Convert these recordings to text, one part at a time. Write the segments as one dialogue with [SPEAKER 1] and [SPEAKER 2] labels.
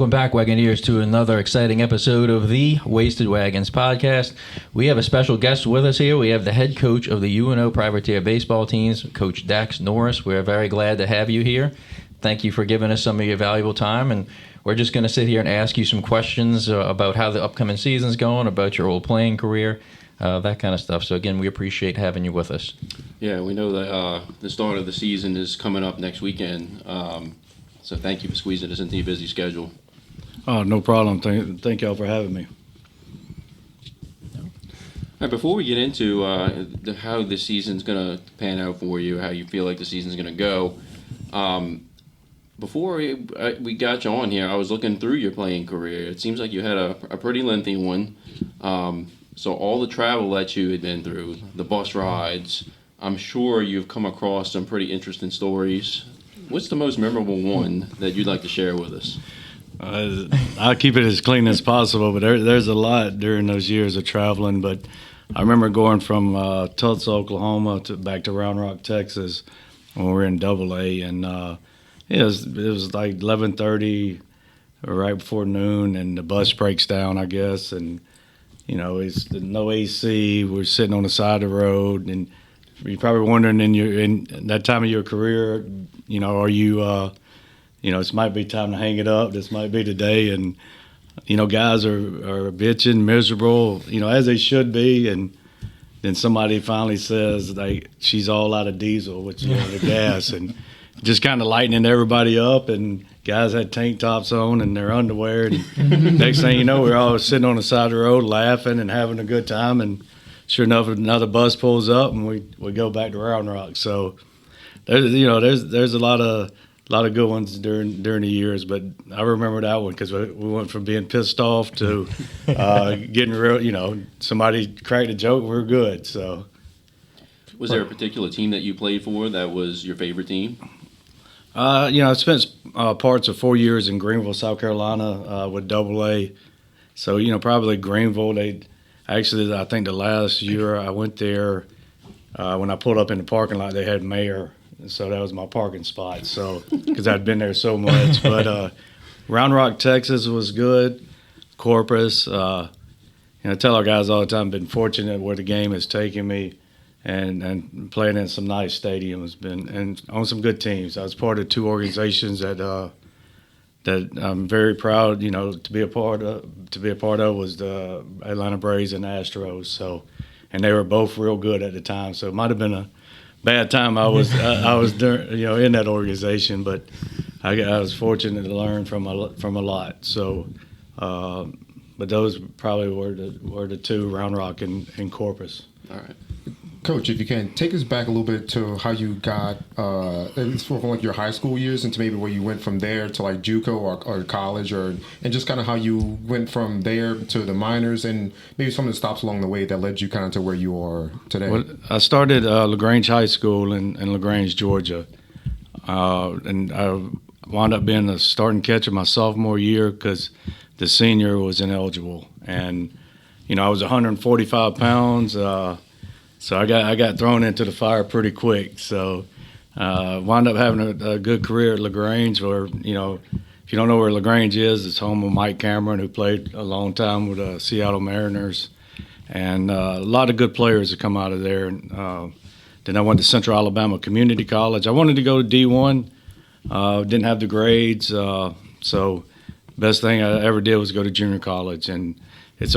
[SPEAKER 1] Welcome back, Wagoneers, to another exciting episode of the Wasted Wagons podcast. We have a special guest with us here. We have the head coach of the UNO Privateer baseball teams, Coach Dax Norris. We're very glad to have you here. Thank you for giving us some of your valuable time, and we're just going to sit here and ask you some questions about how the upcoming season's going, about your old playing career, that kind of stuff. So, again, we appreciate having you with us.
[SPEAKER 2] Yeah, we know that the start of the season is coming up next weekend. So thank you for squeezing us into your busy schedule.
[SPEAKER 3] Oh, no problem. Thank y'all for having me.
[SPEAKER 2] All right, before we get into how the season's going to pan out for you, how you feel like the season's going to go, before we got you on here, I was looking through your playing career. It seems like you had a pretty lengthy one. So all the travel that you had been through, the bus rides, I'm sure you've come across some pretty interesting stories. What's the most memorable one that you'd like to share with us?
[SPEAKER 3] I'll keep it as clean as possible, but there's a lot during those years of traveling. But I remember going from Tulsa, Oklahoma, back to Round Rock, Texas, when we were in AA, and it was like 11:30, right before noon, and the bus breaks down, I guess, and it's no AC. We're sitting on the side of the road, and you're probably wondering in that time of your career, are you, this might be time to hang it up. This might be the day. And, guys are bitching, miserable, as they should be. And then somebody finally says, she's all out of diesel, which is the gas. And just kind of lightening everybody up. And guys had tank tops on and their underwear. And next thing you know, we're all sitting on the side of the road laughing and having a good time. And sure enough, another bus pulls up and we go back to Round Rock. So there's a lot of good ones during the years, but I remember that one because we went from being pissed off to getting real. Somebody cracked a joke, we're good. So,
[SPEAKER 2] was there a particular team that you played for that was your favorite team?
[SPEAKER 3] I spent parts of 4 years in Greenville, South Carolina, with AA. So probably Greenville. Actually, I think the last year I went there, when I pulled up in the parking lot, they had Mayor. So that was my parking spot. So, because I'd been there so much. But Round Rock, Texas was good. Corpus. I tell our guys all the time, been fortunate where the game has taken me and playing in some nice stadiums and on some good teams. I was part of two organizations that I'm very proud, to be a part of was the Atlanta Braves and Astros. So, and they were both real good at the time. So it might have been a bad time I was in that organization, but I was fortunate to learn from a lot. So, but those probably were the two, Round Rock and Corpus.
[SPEAKER 2] All right.
[SPEAKER 4] Coach, if you can, take us back a little bit to how you got, at least from like your high school years into maybe where you went from there to like JUCO or college, and just kind of how you went from there to the minors and maybe some of the stops along the way that led you kind of to where you are today.
[SPEAKER 3] Well, I started LaGrange High School in LaGrange, Georgia, and I wound up being the starting catcher my sophomore year because the senior was ineligible. And, I was 145 pounds, so I got thrown into the fire pretty quick. So wound up having a good career at LaGrange. Where if you don't know where LaGrange is, it's home of Mike Cameron, who played a long time with the Seattle Mariners, and a lot of good players have come out of there. Then I went to Central Alabama Community College. I wanted to go to D1, didn't have the grades, so best thing I ever did was go to junior college. And it's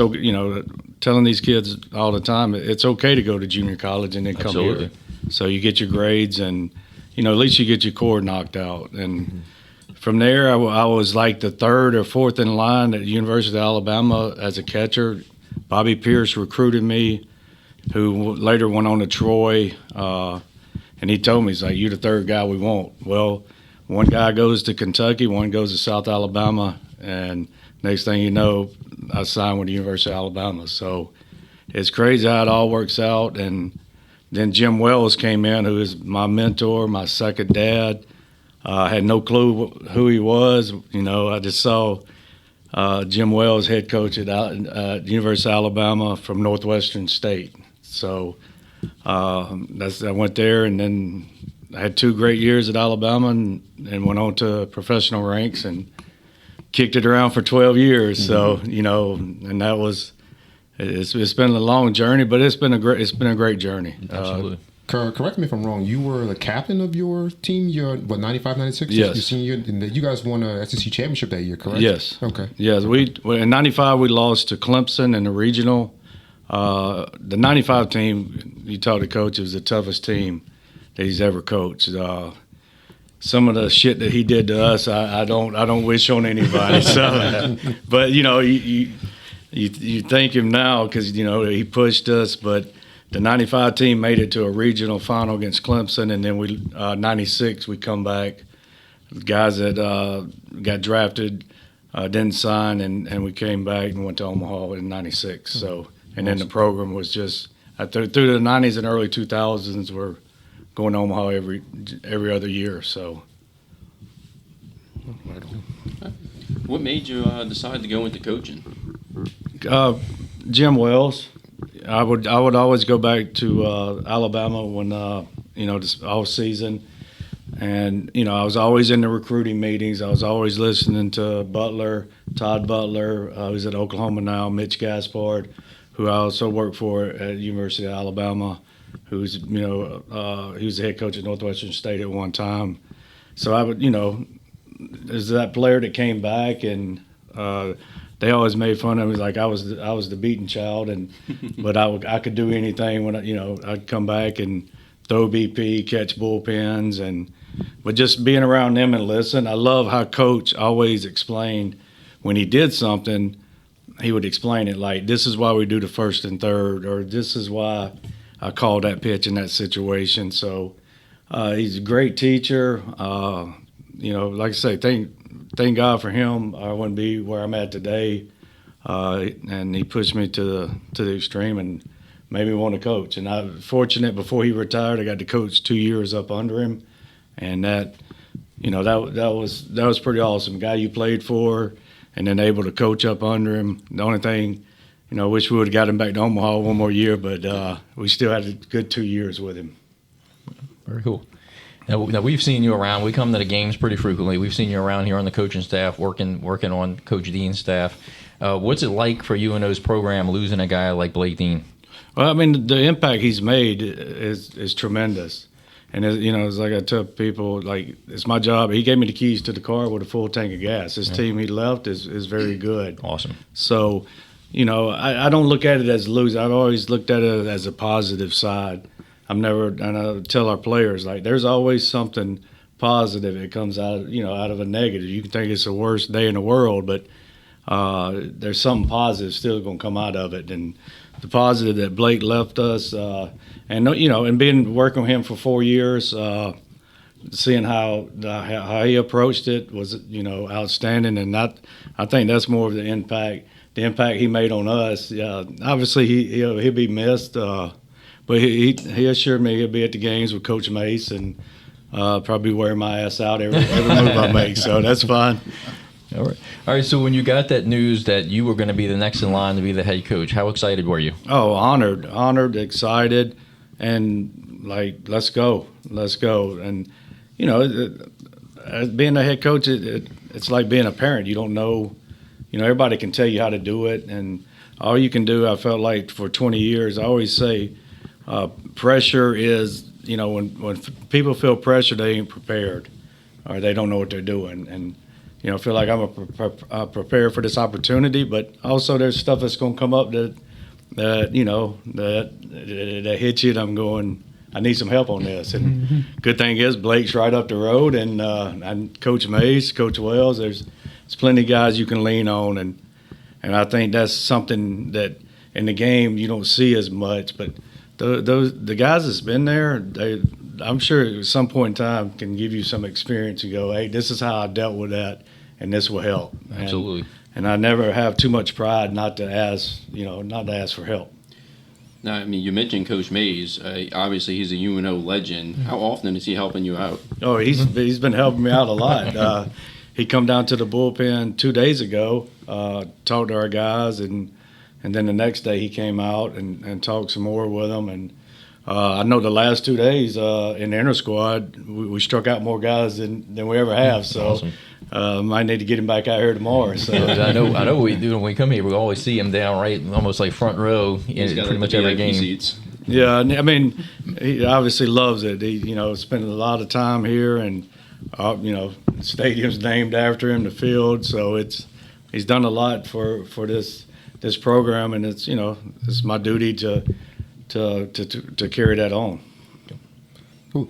[SPEAKER 3] telling these kids all the time, it's okay to go to junior college and then come here. So you get your grades and, at least you get your core knocked out. And from there, I was like the third or fourth in line at the University of Alabama as a catcher. Bobby Pierce recruited me, who later went on to Troy. And he told me, he's like, you're the third guy we want. Well, one guy goes to Kentucky, one goes to South Alabama, and next thing you know, I signed with the University of Alabama. So it's crazy how it all works out. And then Jim Wells came in, who is my mentor, my second dad. I had no clue who he was. I just saw Jim Wells, head coach at the University of Alabama from Northwestern State. So I went there, and then I had 2 great years at Alabama and went on to professional ranks and kicked it around for 12 years. So, and that was, it's been a long journey, but it's been a great journey.
[SPEAKER 1] Absolutely.
[SPEAKER 4] Correct me if I'm wrong. You were the captain of your team. You're 95, 96?
[SPEAKER 3] Yes.
[SPEAKER 4] Your senior year, and you guys won a SEC championship that year, correct?
[SPEAKER 3] Yes.
[SPEAKER 4] Okay.
[SPEAKER 3] Yes. In 95, we lost to Clemson in the regional. The 95 team, you talk to coach, it was the toughest team that he's ever coached. Some of the shit that he did to us, I don't wish on anybody. So, but you thank him now because he pushed us. But the 95 team made it to a regional final against Clemson, and then 96 we come back. The guys that got drafted didn't sign, and we came back and went to Omaha in 96. So, and then the program was just through the 90s and early 2000s, we're going to Omaha every other year. So,
[SPEAKER 2] What made you decide to go into coaching?
[SPEAKER 3] Jim Wells. I would always go back to Alabama when this off season, and I was always in the recruiting meetings. I was always listening to Todd Butler, who's at Oklahoma now, Mitch Gaspard, who I also worked for at University of Alabama, who's he was the head coach at Northwestern State at one time. So I would there's that player that came back, and they always made fun of me, like I was the beaten child, but I could do anything when I'd come back and throw BP, catch bullpens, but just being around them and listen. I love how Coach always explained when he did something, he would explain it like, this is why we do the first and third, or this is why I called that pitch in that situation. So he's a great teacher. Like I say, thank God for him. I wouldn't be where I'm at today. And he pushed me to the extreme and made me want to coach. And I'm fortunate, before he retired, I got to coach 2 years up under him. And that was pretty awesome. Guy you played for, and then able to coach up under him. The only thing, I wish we would have got him back to Omaha one more year, but we still had a good 2 years with him.
[SPEAKER 1] Very cool. Now we've seen you around. We come to the games pretty frequently. We've seen you around here on the coaching staff, working on Coach Dean's staff. What's it like for UNO's program losing a guy like Blake Dean?
[SPEAKER 3] Well, I mean, the impact he's made is tremendous. And, it's like I tell people, like, it's my job. He gave me the keys to the car with a full tank of gas. His team he left is very good.
[SPEAKER 1] Awesome.
[SPEAKER 3] So, I don't look at it as losing. I've always looked at it as a positive side. And I tell our players, like, there's always something positive that comes out of a negative. You can think it's the worst day in the world, but there's something positive still going to come out of it. And the positive that Blake left us, and working with him for 4 years, seeing how he approached it was outstanding. And I think that's more of the impact he made on us. Obviously he'll be missed. But he assured me he'll be at the games with Coach Mace and probably wear my ass out every move I make. So that's fine.
[SPEAKER 1] All right. So when you got that news that you were going to be the next in line to be the head coach, how excited were you?
[SPEAKER 3] Oh, honored, excited, and like, let's go. And being a head coach, it's like being a parent. You don't know. Everybody can tell you how to do it, and all you can do. I felt like for 20 years, I always say. Pressure is, when people feel pressure, they ain't prepared, or they don't know what they're doing. And, I feel like I'm prepared for this opportunity, but also there's stuff that's going to come up that hits you, and I'm going, I need some help on this. And good thing is Blake's right up the road, and Coach Mays, Coach Wells, there's plenty of guys you can lean on, and I think that's something that in the game you don't see as much, but the guys that's been there, I'm sure at some point in time can give you some experience and go, hey, this is how I dealt with that, and this will help.
[SPEAKER 1] Absolutely.
[SPEAKER 3] And I never have too much pride not to ask for help.
[SPEAKER 2] Now, I mean, you mentioned Coach Mays. Obviously, he's a UNO legend. How often is he helping you out?
[SPEAKER 3] Oh, he's been helping me out a lot. He come down to the bullpen 2 days ago, talked to our guys, and then the next day he came out and talked some more with them. And I know the last 2 days in the inter squad, we struck out more guys than we ever have. So
[SPEAKER 1] Awesome.
[SPEAKER 3] Might need to get him back out here tomorrow. So
[SPEAKER 1] I know what we do when we come here. We always see him down right, almost like front row in pretty much every game.
[SPEAKER 2] Seats.
[SPEAKER 3] yeah, I mean, he obviously loves it. He, spent a lot of time here, and the stadium's named after him, the field. So he's done a lot for this program, and it's my duty to carry that on.
[SPEAKER 4] Cool.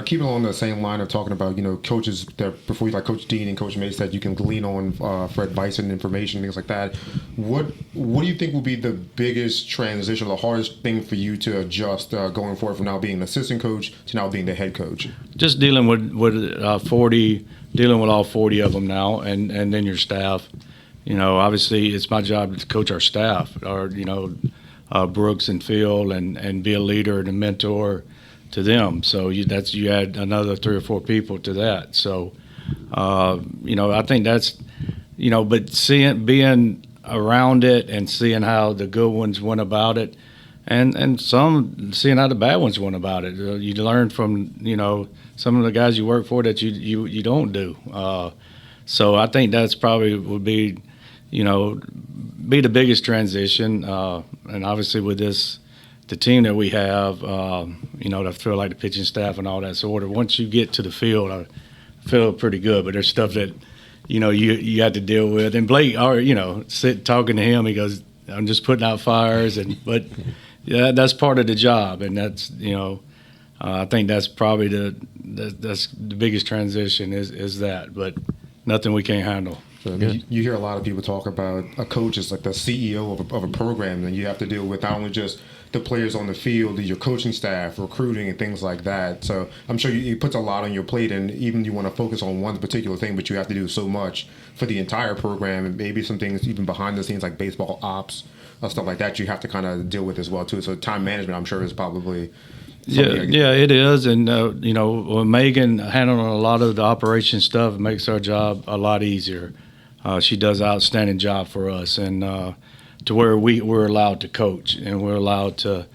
[SPEAKER 4] Keeping on the same line of talking about, coaches that before you, like Coach Dean and Coach Mace, said you can glean on for advice and information, things like that. What do you think will be the biggest transition, the hardest thing for you to adjust going forward from now being an assistant coach to now being the head coach?
[SPEAKER 3] Just dealing with all 40 of them now, and then your staff. Obviously it's my job to coach our staff, Brooks and Phil, and be a leader and a mentor to them. So you add another 3 or 4 people to that. So I think that's but being around it and seeing how the good ones went about it, and some seeing how the bad ones went about it. You learn from some of the guys you work for that you don't do. So I think that's probably would be the biggest transition. And obviously with the team that we have, I feel like the pitching staff and all that sort of. Once you get to the field, I feel pretty good. But there's stuff that, you have to deal with. And Blake, talking to him, he goes, "I'm just putting out fires," but yeah, that's part of the job, and that's I think that's probably that's the biggest transition is that, but nothing we can't handle.
[SPEAKER 4] So, I mean, you hear a lot of people talk about a coach as like the CEO of a program, and you have to deal with not only just the players on the field, your coaching staff, recruiting, and things like that. So I'm sure it puts a lot on your plate, and even you want to focus on one particular thing, but you have to do so much for the entire program, and maybe some things even behind the scenes like baseball ops, stuff like that, you have to kind of deal with as well too. So time management, I'm sure, is probably
[SPEAKER 3] yeah, it is, and when Megan handling a lot of the operation stuff, it makes our job a lot easier. She does an outstanding job for us, and to where we're allowed to coach and we're allowed to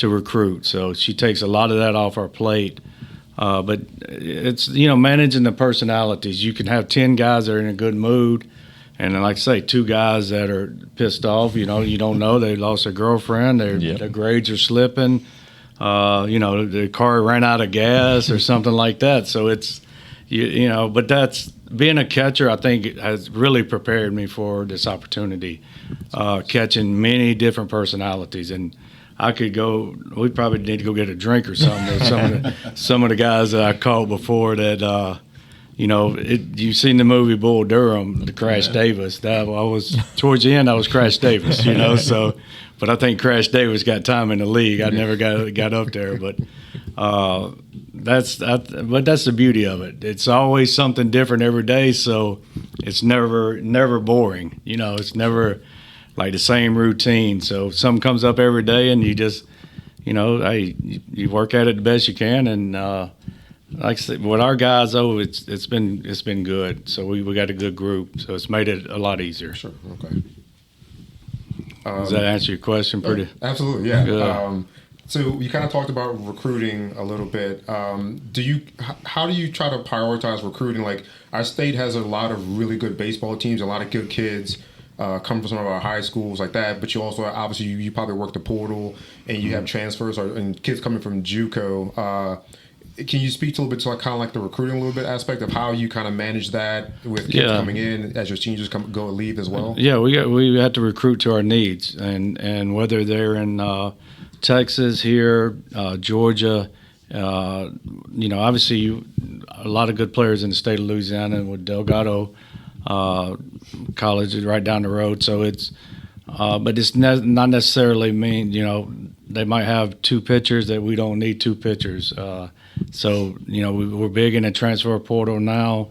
[SPEAKER 3] recruit. So she takes a lot of that off our plate. But it's managing the personalities. You can have 10 guys that are in a good mood, and then, like I say, 2 guys that are pissed off. You don't know they lost their girlfriend. Their grades are slipping. The car ran out of gas or something like that. So it's but that's being a catcher. I think has really prepared me for this opportunity, catching many different personalities. And I could go. We probably need to go get a drink or something with some of the guys that I caught before that. You've seen the movie Bull Durham, the Crash Davis. That I was towards the end. I was Crash Davis. So. But I think Crash Davis got time in the league. I never got up there, but that's the beauty of it. It's always something different every day, so it's never boring. It's never like the same routine. So something comes up every day, and you just you work at it the best you can. And like I said, with our guys, it's been good. So we got a good group, so it's made it a lot easier.
[SPEAKER 4] Sure. Okay.
[SPEAKER 3] Does that answer your question? Pretty.
[SPEAKER 4] Absolutely, yeah. So you kind of talked about recruiting a little bit. How do you try to prioritize recruiting? Like our state has a lot of really good baseball teams, a lot of good kids come from some of our high schools like that. But you also obviously you probably work the portal and you have transfers and kids coming from JUCO. Can you speak to a little bit to kind of like the recruiting a little bit aspect of how you kind of manage that with kids coming in as your seniors go and leave as well? Yeah,
[SPEAKER 3] we have to recruit to our needs, and whether they're in Texas, here, Georgia, obviously a lot of good players in the state of Louisiana with Delgado College is right down the road. So it's, but it's not necessarily mean they might have 2 pitchers that we don't need 2 pitchers. So we're big in the transfer portal now,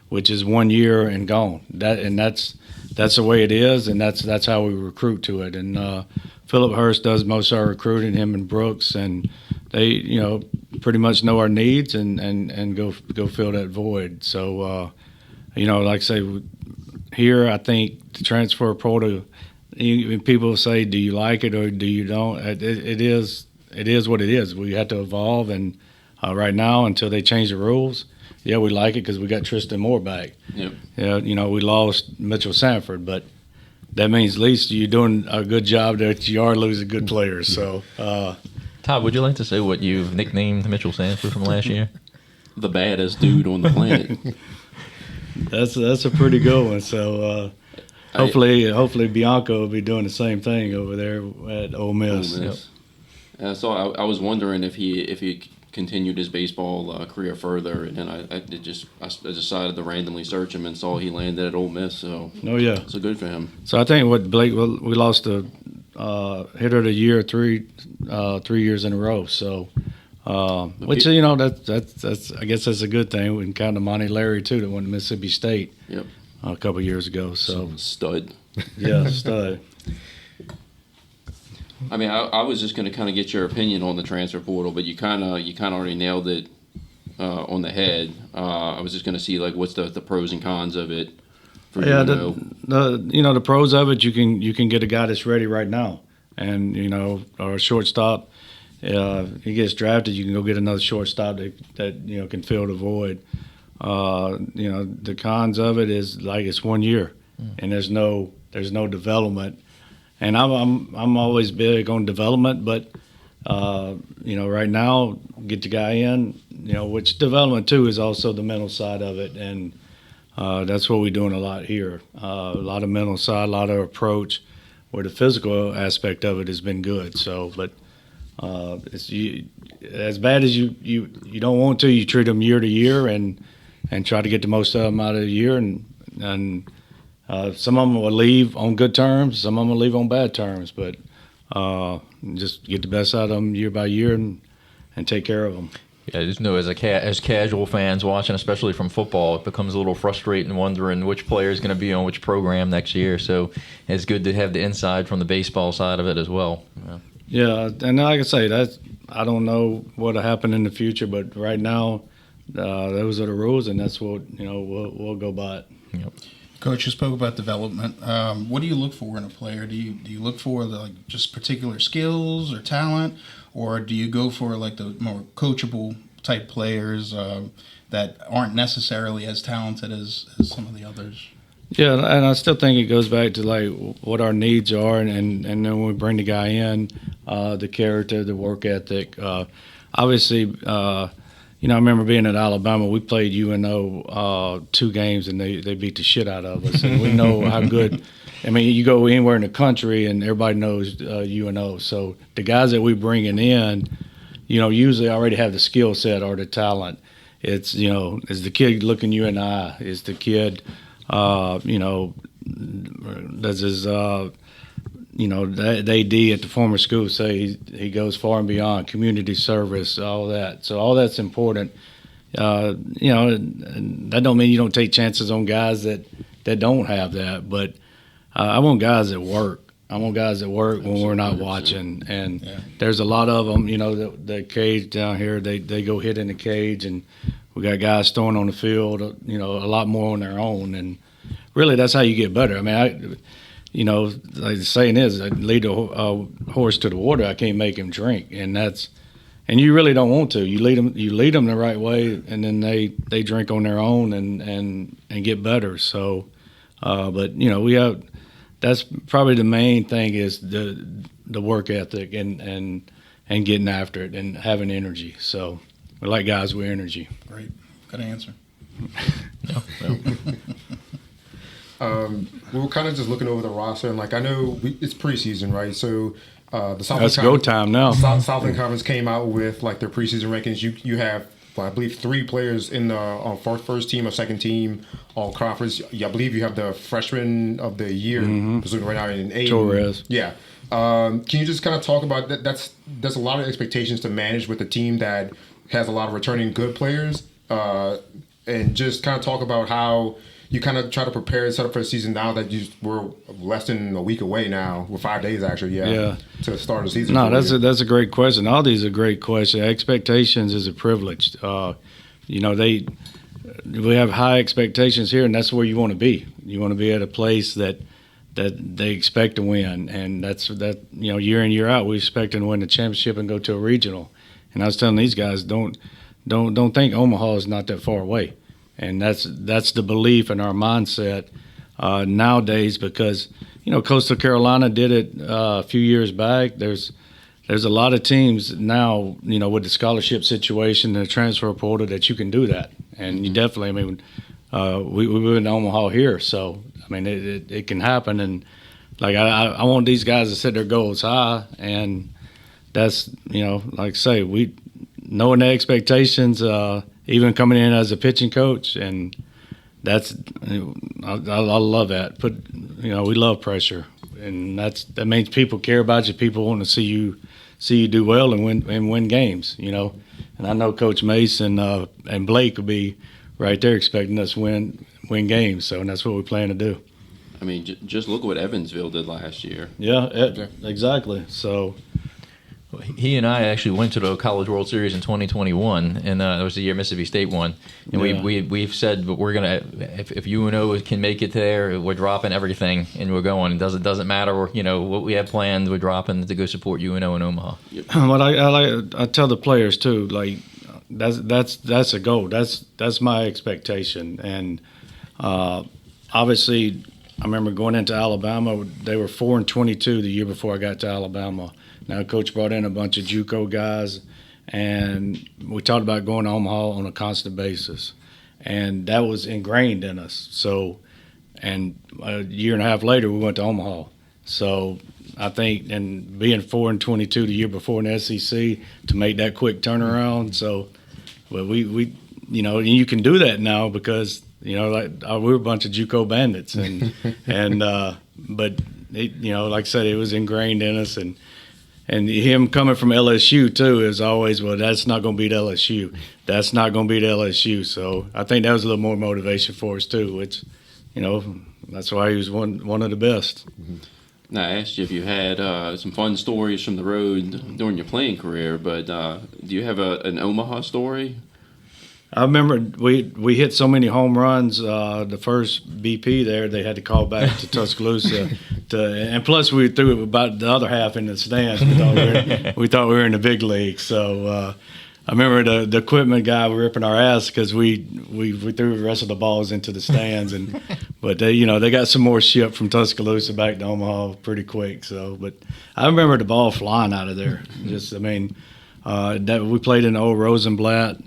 [SPEAKER 3] which is 1 year and gone. That's the way it is, and that's how we recruit to it. And Philip Hurst does most of our recruiting, him and Brooks, and they pretty much know our needs and go fill that void. So like I say, here I think the transfer portal. People say, do you like it or do you don't? It is what it is. We have to evolve, and Right now, until they change the rules, yeah, we like it because we got Tristan Moore back.
[SPEAKER 2] Yep.
[SPEAKER 3] Yeah, we lost Mitchell Sanford, but that means at least you're doing a good job that you are losing good players. So,
[SPEAKER 1] Todd, would you like to say what you've nicknamed Mitchell Sanford from last year?
[SPEAKER 2] The baddest dude on the planet.
[SPEAKER 3] that's a pretty good one. So hopefully Bianco will be doing the same thing over there at Ole Miss.
[SPEAKER 2] Ole Miss. So I was wondering if he continued his baseball career further, and then I decided to randomly search him and saw he landed at Ole Miss. So
[SPEAKER 3] Oh yeah,
[SPEAKER 2] so good for him.
[SPEAKER 3] so I think what Blake, we lost a hitter of the year 3 years in a row. So which that's I guess that's a good thing. We can count to Monty Larry too, that went to Mississippi State.
[SPEAKER 2] Yep.
[SPEAKER 3] A couple of years ago. So
[SPEAKER 2] Stud.
[SPEAKER 3] yeah, stud.
[SPEAKER 2] I mean, I was just going to kind of get your opinion on the transfer portal, but you kind of already nailed it on the head. I was just going to see like what's the pros and cons of it. For
[SPEAKER 3] Yeah,
[SPEAKER 2] UNO.
[SPEAKER 3] the pros of it, you can get a guy that's ready right now, and our shortstop. He gets drafted, you can go get another shortstop that can fill the void. The cons of it is like it's 1 year, and there's no development. And I'm always big on development, but right now get the guy in, which development too is also the mental side of it, and that's what we're doing a lot here. A lot of mental side, a lot of approach, where the physical aspect of it has been good. So, but it's as bad as you don't want to. You treat them year to year and try to get the most of them out of the year, and some of them will leave on good terms, some of them will leave on bad terms, but just get the best out of them year by year and take care of them.
[SPEAKER 1] Yeah, I just know as casual fans watching, especially from football, it becomes a little frustrating wondering which player is going to be on which program next year. So it's good to have the inside from the baseball side of it as well.
[SPEAKER 3] Yeah, and like I say, I don't know what'll happen in the future, but right now, those are the rules, and that's what we'll go by it.
[SPEAKER 1] Yep.
[SPEAKER 5] Coach, you spoke about development. What do you look for in a player? Do you look for just particular skills or talent, or do you go for like the more coachable type players that aren't necessarily as talented as some of the others?
[SPEAKER 3] Yeah, and I still think it goes back to like what our needs are, and then when we bring the guy in, the character, the work ethic. Obviously, I remember being at Alabama. We played UNO 2 games, and they beat the shit out of us. And we know how good. I mean, you go anywhere in the country, and everybody knows UNO. So the guys that we're bringing in, usually already have the skill set or the talent. It's is the kid looking you in the eye? Is the kid, does his the AD at the former school say he goes far and beyond community service, all that. So all that's important. That don't mean you don't take chances on guys that don't have that. But I want guys that work. I want guys that work when we're not watching. And there's a lot of them. The cage down here, they go hit in the cage, and we got guys throwing on the field. A lot more on their own. And really, that's how you get better. I mean, like the saying is, I lead a horse to the water, I can't make him drink, and you really don't want to. You lead them the right way, and then they drink on their own and get better. So, but we have, that's probably the main thing is the work ethic and getting after it and having energy. So we like guys with energy.
[SPEAKER 5] Great, good answer.
[SPEAKER 4] We were kind of just looking over the roster, and I know it's preseason, right? So the Southland
[SPEAKER 3] That's go time now.
[SPEAKER 4] Southland Conference came out with their preseason rankings. You have, I believe, 3 players in the on first team or second team all conference. I believe you have the freshman of the year, presumably right now in Aiden.
[SPEAKER 3] Torres.
[SPEAKER 4] Yeah. Can you just kind of talk about that? There's a lot of expectations to manage with a team that has a lot of returning good players, and just kind of talk about how you kind of try to prepare and set up for the season now that we're less than a week away now. We're 5 days actually, to start the season.
[SPEAKER 3] No, that's a great question. All these are great questions. Expectations is a privilege. We have high expectations here, and that's where you want to be. You want to be at a place that they expect to win, and that's year in year out we expect to win the championship and go to a regional. And I was telling these guys, don't don't think Omaha is not that far away, and that's the belief in our mindset nowadays. Because Coastal Carolina did it a few years back. There's a lot of teams now, with the scholarship situation and the transfer portal, that you can do that, and you definitely. I mean, we're in Omaha here, so I mean it can happen, and like I want these guys to set their goals high, and that's like I say, we knowing the expectations, even coming in as a pitching coach, and that's I love that. We love pressure, and that means people care about you. People want to see you do well and win games. And I know Coach Mason and Blake will be right there expecting us to win games. So, and that's what we plan to do.
[SPEAKER 2] I mean, just look what Evansville did last year.
[SPEAKER 3] Yeah, exactly. So
[SPEAKER 1] he and I actually went to the College World Series in 2021, and it was the year Mississippi State won. And we've said we're gonna if UNO can make it there, we're dropping everything and we're going. It doesn't matter what we have planned. We're dropping to go support UNO in Omaha.
[SPEAKER 3] What I tell the players too, like that's a goal. That's my expectation, and obviously I remember going into Alabama. They were 4-22 the year before I got to Alabama. Now, Coach brought in a bunch of JUCO guys, and we talked about going to Omaha on a constant basis, and that was ingrained in us. So, and a year and a half later, we went to Omaha. So, I think, and being 4-22 the year before in the SEC to make that quick turnaround. So, well, we you can do that now because we were a bunch of JUCO bandits, and but like I said, it was ingrained in us, and him coming from LSU too is always, well, that's not going to beat LSU. That's not going to beat LSU. So I think that was a little more motivation for us too. Which, that's why he was one of the best.
[SPEAKER 2] Now, I asked you if you had some fun stories from the road during your playing career, but do you have an Omaha story?
[SPEAKER 3] I remember we hit so many home runs. The first BP there, they had to call back to Tuscaloosa, and plus we threw about the other half in the stands. We thought we were in the big league. So I remember the equipment guy ripping our ass because we threw the rest of the balls into the stands, but they got some more shipped from Tuscaloosa back to Omaha pretty quick. So, but I remember the ball flying out of there. That we played in the old Rosenblatt.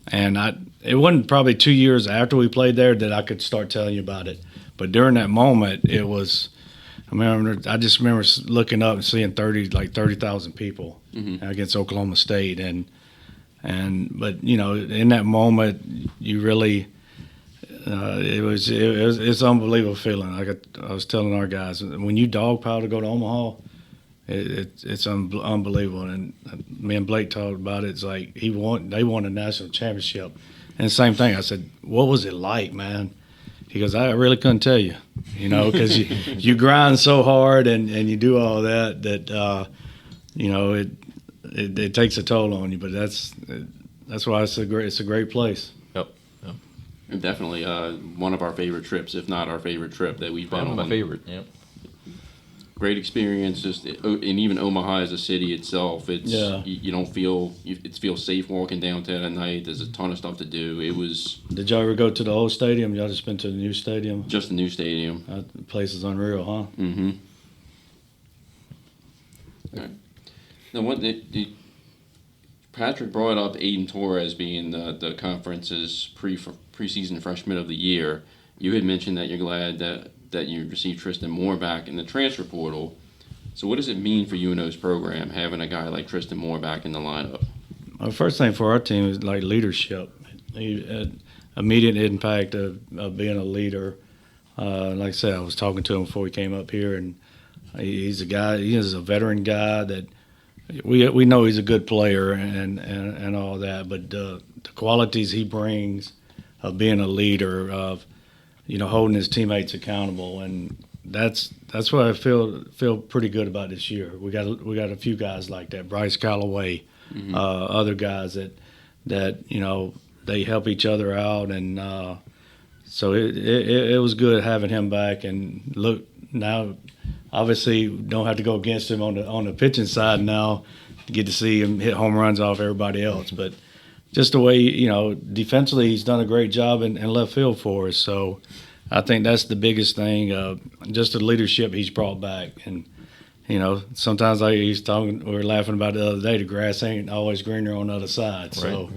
[SPEAKER 3] And it wasn't probably 2 years after we played there that I could start telling you about it. But during that moment, it was. I just remember looking up and seeing 30,000 people against Oklahoma State, but in that moment, you really. It's an unbelievable feeling. Like I was telling our guys, when you dogpile to go to Omaha. It's unbelievable, and me and Blake talked about it. It's like they won a national championship, and the same thing. I said, "What was it like, man?" He goes, "I really couldn't tell you, because you grind so hard and you do all that it takes a toll on you. But that's why it's a great place."
[SPEAKER 1] Yep.
[SPEAKER 2] Definitely one of our favorite trips, if not our favorite trip that we've been on.
[SPEAKER 1] My favorite. Yep.
[SPEAKER 2] Great experience, and even Omaha as a city itself, you don't feel it feels safe walking downtown at night. There's a ton of stuff to do. It was.
[SPEAKER 3] Did y'all ever go to the old stadium? Y'all just been to the new stadium?
[SPEAKER 2] Just the new stadium.
[SPEAKER 3] The place is unreal, huh?
[SPEAKER 2] Mm-hmm. All right. Now, Patrick brought up Aiden Torres being the conference's preseason freshman of the year. You had mentioned that you're glad that you received Tristan Moore back in the transfer portal. So what does it mean for UNO's program having a guy like Tristan Moore back in the lineup?
[SPEAKER 3] Well, the first thing for our team is like leadership. He had immediate impact of being a leader. Like I said, I was talking to him before he came up here, and he's a guy. He is a veteran guy that we know he's a good player and all that. But the qualities he brings of being a leader, of holding his teammates accountable, and that's what I feel pretty good about this year. We got a few guys like that, Bryce Callaway, other guys that they help each other out, and so it was good having him back. And look, now obviously don't have to go against him on the pitching side now to get to see him hit home runs off everybody else, but just the way, defensively he's done a great job in left field for us. So I think that's the biggest thing, just the leadership he's brought back. And, sometimes we were laughing about it the other day, the grass ain't always greener on the other side. So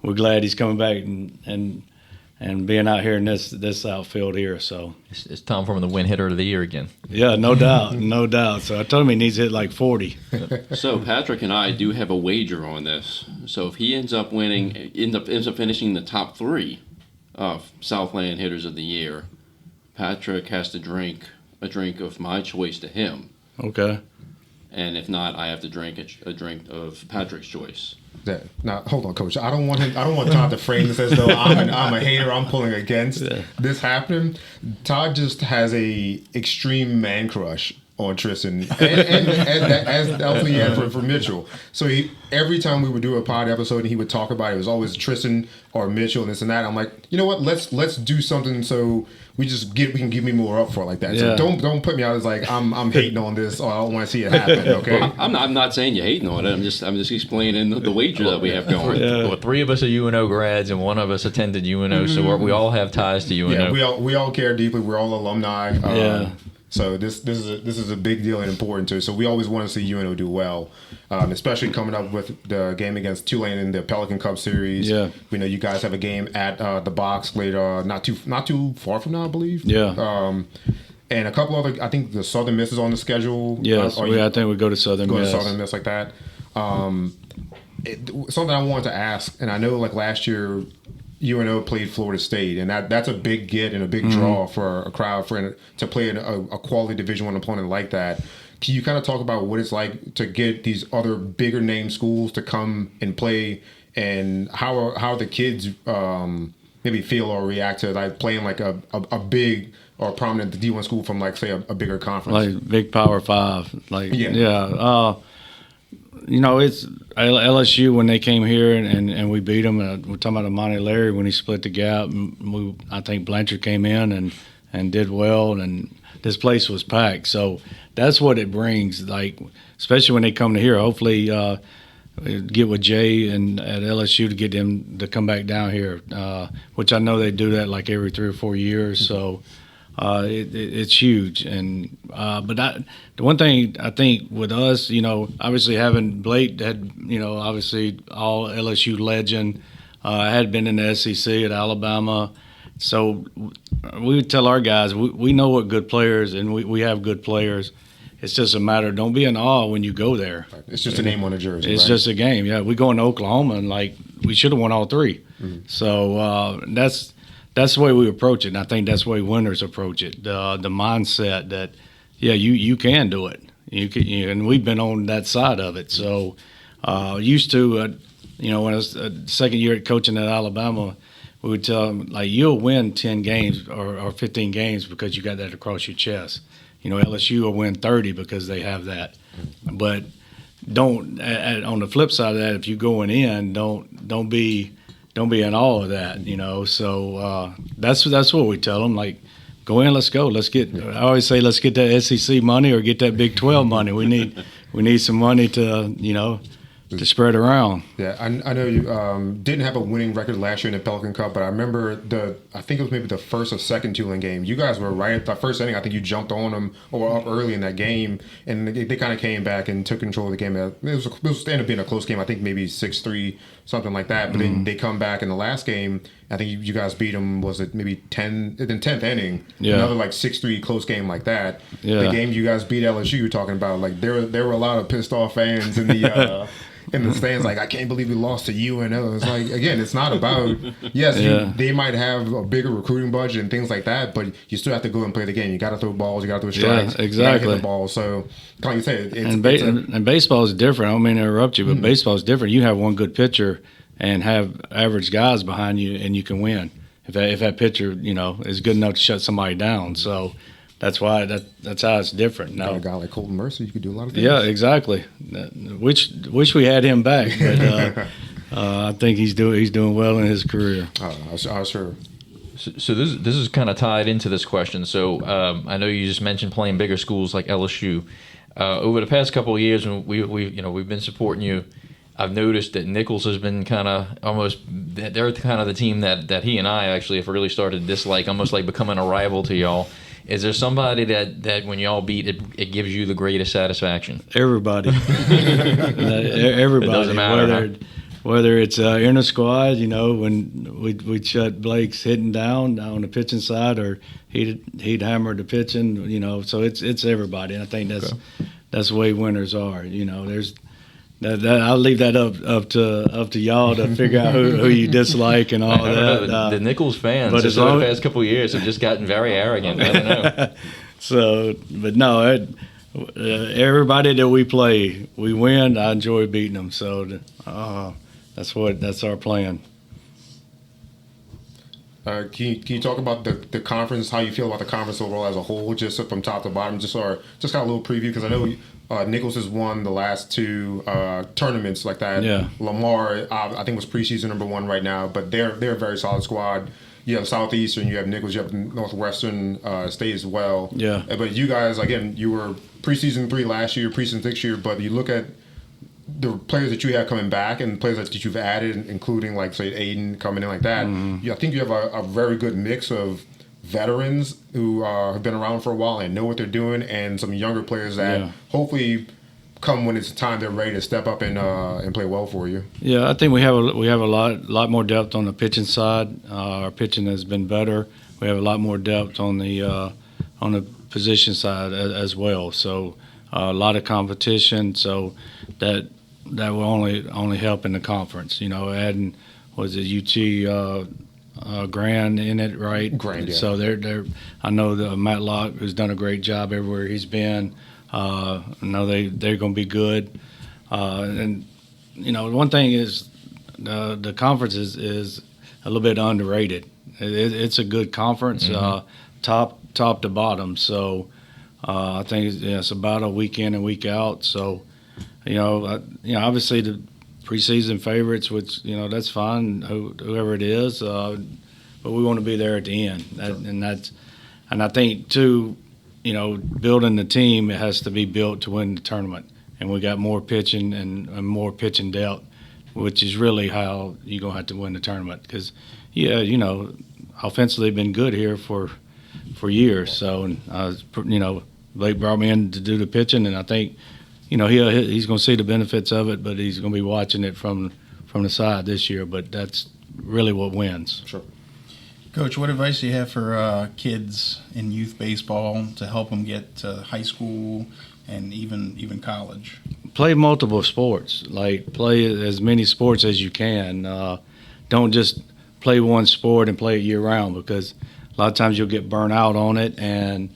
[SPEAKER 3] we're glad he's coming back and being out here in this outfield here. So
[SPEAKER 1] it's Tom Foreman, the win hitter of the year again.
[SPEAKER 3] Yeah, no doubt, no doubt. So I told him he needs to hit like 40.
[SPEAKER 2] So Patrick and I do have a wager on this. So if he ends up finishing the top 3 of Southland hitters of the year, Patrick has to drink a drink of my choice to him.
[SPEAKER 3] Okay.
[SPEAKER 2] And if not, I have to drink a drink of Patrick's choice.
[SPEAKER 4] Now, hold on, Coach. I don't want Todd to frame this as though I'm a hater. I'm pulling against this happening. Todd just has a extreme man crush on Tristan, and as he had for Mitchell. So every time we would do a pod episode and he would talk about it, it was always Tristan or Mitchell and this and that. I'm like, you know what? Let's do something so we can give me more up for it like that.
[SPEAKER 3] Yeah.
[SPEAKER 4] So don't put me out as like I'm hating on this or I don't want to see it happen. Okay.
[SPEAKER 2] Well, I'm not saying you're hating on it. I'm just explaining the wager that we have going.
[SPEAKER 1] Well, 3 of us are UNO grads and 1 of us attended UNO, so we all have ties to UNO.
[SPEAKER 4] Yeah, we all care deeply. We're all alumni.
[SPEAKER 3] Yeah.
[SPEAKER 4] So this is a big deal and important too. So we always want to see UNO do well, especially coming up with the game against Tulane in the Pelican Cup series.
[SPEAKER 3] Yeah.
[SPEAKER 4] We know you guys have a game at the Box later, not too far from now, I believe.
[SPEAKER 3] Yeah.
[SPEAKER 4] And a couple other, I think the Southern Miss is on the schedule.
[SPEAKER 3] Yes, I think we go to Southern Miss.
[SPEAKER 4] Go to Southern Miss like that. Something I wanted to ask, and I know like last year, UNO played Florida State, and that's a big get and a big draw for a crowd to play a quality Division I opponent like that. Can you kind of talk about what it's like to get these other bigger name schools to come and play, and how the kids maybe feel or react to like playing like a big or prominent D1 school from like say a bigger conference,
[SPEAKER 3] like big Power 5, it's LSU when they came here and we beat them. We're talking about Monty Larry when he split the gap. I think Blanchard came in and did well, and this place was packed. So that's what it brings. Like especially when they come to here. Hopefully, get with Jay and at LSU to get them to come back down here, which I know they do that like every 3 or 4 years. So. It's huge, and the one thing I think with us, obviously having Blake had, obviously all LSU legend, had been in the SEC at Alabama, so we would tell our guys we know what good players, and we have good players. It's just a matter. Don't be in awe when you go there.
[SPEAKER 4] It's just a name on a jersey.
[SPEAKER 3] It's just a game. Yeah, we go into Oklahoma and like we should have won all 3. Mm-hmm. So that's the way we approach it, and I think that's the way winners approach it. The mindset that, you can do it. You can, and we've been on that side of it. So used to, when I was second year coaching at Alabama, we would tell them, like, you'll win 10 games or 15 games because you got that across your chest. LSU will win 30 because they have that. But don't, on the flip side of that, if you're going in, don't be in awe of that, So that's what we tell them. Like, go in, let's go. I always say, let's get that SEC money or get that Big 12 money. We need some money to spread around.
[SPEAKER 4] Yeah, I know you didn't have a winning record last year in the Pelican Cup, but I remember I think it was maybe the first or second Tulane game. You guys were right at the first inning. I think you jumped on them or were up early in that game, and they kind of came back and took control of the game. It was ended up being a close game. I think maybe 6-3, something like that. But then they come back in the last game. I think you guys beat them. Was it maybe 10 in 10th inning?
[SPEAKER 3] Yeah.
[SPEAKER 4] Another like 6-3 close game like that.
[SPEAKER 3] Yeah.
[SPEAKER 4] The game you guys beat LSU. You're talking about like there were a lot of pissed off fans in the. In the stands, like, I can't believe we lost to UNO. It's like, again, it's not about, they might have a bigger recruiting budget and things like that, but you still have to go and play the game. You got to throw balls, you got to throw strikes,
[SPEAKER 3] exactly.
[SPEAKER 4] You got to hit the ball. So, like you said,
[SPEAKER 3] and baseball is different. I don't mean to interrupt you, but baseball is different. You have one good pitcher and have average guys behind you, and you can win. If that pitcher, is good enough to shut somebody down. So, that's why that's how it's different. Now,
[SPEAKER 4] a guy like Colton Mercer, you could do a lot of things.
[SPEAKER 3] Yeah, exactly. Wish we had him back, but I think he's doing well in his career.
[SPEAKER 4] I'm sure.
[SPEAKER 1] So this is kind of tied into this question. So I know you just mentioned playing bigger schools like LSU. Over the past couple of years, and we've been supporting you. I've noticed that Nichols has been kind of almost, they're kind of the team that he and I actually have really started to dislike, almost like becoming a rival to y'all. Is there somebody that when y'all beat, it gives you the greatest satisfaction?
[SPEAKER 3] Everybody. Everybody.
[SPEAKER 1] It doesn't matter,
[SPEAKER 3] Whether it's in the squad, when we'd shut Blake's hitting down on the pitching side, or he'd hammer the pitching, so it's everybody. And I think that's the way winners are. There's I'll leave that up to y'all to figure out who you dislike and all
[SPEAKER 1] I don't
[SPEAKER 3] that.
[SPEAKER 1] know, the Nichols fans,
[SPEAKER 3] but
[SPEAKER 1] just over the past couple of years, have just gotten very arrogant. I don't know.
[SPEAKER 3] So, but no, everybody that we play, we win. I enjoy beating them. So that's our plan.
[SPEAKER 4] Can you talk about the conference, how you feel about the conference overall as a whole, just from top to bottom, just kind of a little preview, because I know Nichols has won the last two tournaments like that.
[SPEAKER 3] Yeah.
[SPEAKER 4] Lamar, I think was preseason number 1 right now, but they're a very solid squad. You have Southeastern, you have Nichols, you have Northwestern State as well.
[SPEAKER 3] Yeah.
[SPEAKER 4] But you guys, again, you were preseason 3 last year, preseason 6 year, but you look at the players that you have coming back and players that you've added, including like say Aiden coming in like that.
[SPEAKER 3] Mm-hmm.
[SPEAKER 4] I think you have a very good mix of veterans who have been around for a while and know what they're doing, and some younger players that hopefully come when it's time they're ready to step up and play well for you.
[SPEAKER 3] Yeah, I think we have a lot more depth on the pitching side. Our pitching has been better. We have a lot more depth on the position side as well. So a lot of competition. So that will only help in the conference. Adding was it UT Grand in it, right?
[SPEAKER 4] Grand, yeah.
[SPEAKER 3] So they're I know that Matt Locke has done a great job everywhere he's been. I know they're going to be good. And one thing is the conference is a little bit underrated. It's a good conference, top to bottom. So I think it's about a week in and week out. So obviously the preseason favorites, which that's fine, whoever it is, but we want to be there at the end. And I think too, building the team, it has to be built to win the tournament, and we got more pitching and more pitching depth, which is really how you're gonna have to win the tournament. Because offensively been good here for years. So Blake brought me in to do the pitching, and I think he's going to see the benefits of it, but he's going to be watching it from the side this year. But that's really what wins.
[SPEAKER 4] Sure.
[SPEAKER 5] Coach, what advice do you have for kids in youth baseball to help them get to high school and even college?
[SPEAKER 3] Play multiple sports. Like, play as many sports as you can. Don't just play one sport and play it year round, because a lot of times you'll get burnt out on it, and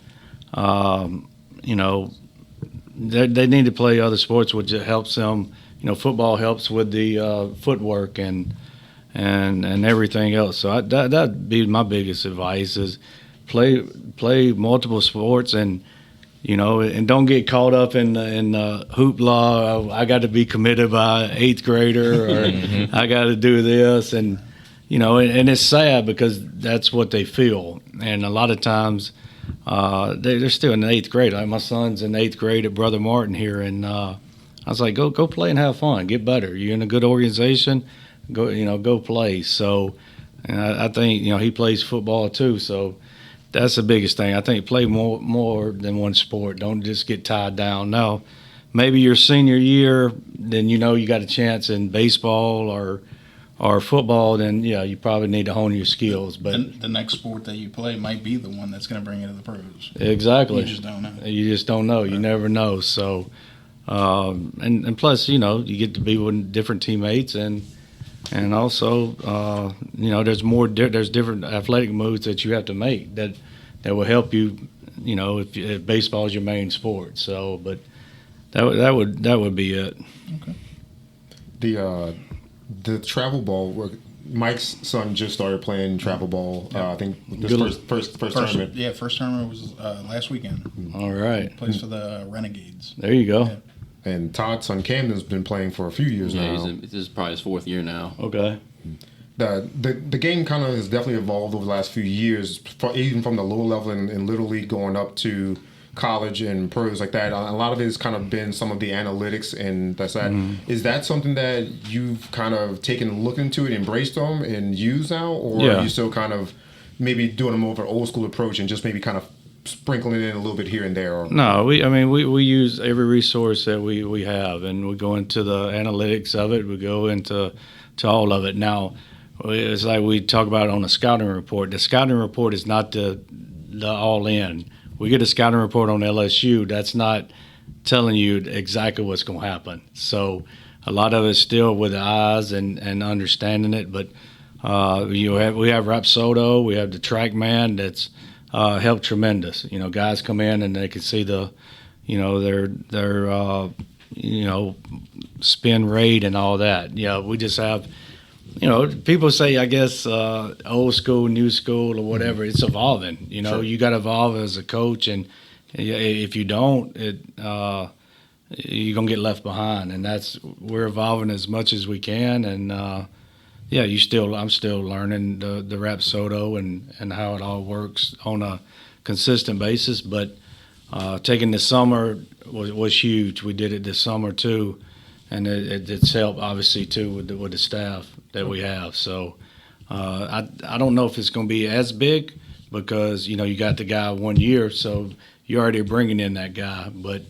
[SPEAKER 3] they need to play other sports, which helps them. Football helps with the footwork and everything else. So that'd be my biggest advice: is play multiple sports, and and don't get caught up in the hoopla. I got to be committed by 8th grader, or I got to do this, and it's sad because that's what they feel, and a lot of times. They're still in the 8th grade. Like, my son's in 8th grade at Brother Martin here, and I was like, go play and have fun, get better. You're in a good organization, go play. So, and I think he plays football too. So that's the biggest thing. I think play more than one sport. Don't just get tied down. Now, maybe your senior year, then you got a chance in baseball or football, then you probably need to hone your skills. But
[SPEAKER 5] the next sport that you play might be the one that's going to bring you to the pros.
[SPEAKER 3] Exactly.
[SPEAKER 5] You just don't know.
[SPEAKER 3] You just don't know. You never know. So, and plus, you get to be with different teammates, and also, there's different athletic moves that you have to make that will help you. If baseball is your main sport. So, but that would be it.
[SPEAKER 5] Okay.
[SPEAKER 4] The travel ball, Mike's son just started playing travel ball. I think this first tournament.
[SPEAKER 5] Yeah, first tournament was last weekend.
[SPEAKER 3] All right.
[SPEAKER 5] Plays for the Renegades.
[SPEAKER 3] There you go.
[SPEAKER 5] Yeah.
[SPEAKER 4] And Todd's son Camden's been playing for a few years now.
[SPEAKER 2] This is probably his 4th year now.
[SPEAKER 3] Okay.
[SPEAKER 4] The game kind of has definitely evolved over the last few years, even from the lower level in Little League going up to college and pros like that, a lot of it has kind of been some of the analytics and that's that. Is that something that you've kind of taken a look into and embraced them and use now, or are you still kind of maybe doing a more of an old school approach and just maybe kind of sprinkling it in a little bit here and there? Or?
[SPEAKER 3] No, we use every resource that we have, and we go into the analytics of it. We go into all of it. Now, it's like we talk about on the scouting report. The scouting report is not the all in. We get a scouting report on LSU. That's not telling you exactly what's going to happen. So a lot of it's still with the eyes and understanding it. But we have Rapsodo. We have the TrackMan that's helped tremendous. Guys come in and they can see their spin rate and all that. Yeah, we just have. People say, I guess, old school, new school, or whatever. It's evolving.
[SPEAKER 4] Sure.
[SPEAKER 3] You got to evolve as a coach, and if you don't, you're gonna get left behind. And we're evolving as much as we can. And I'm still learning the Rapsodo and how it all works on a consistent basis. But taking the summer was huge. We did it this summer too. And it's helped, obviously, too, with the staff that we have. So I don't know if it's going to be as big because, you got the guy 1 year, so you're already bringing in that guy. But,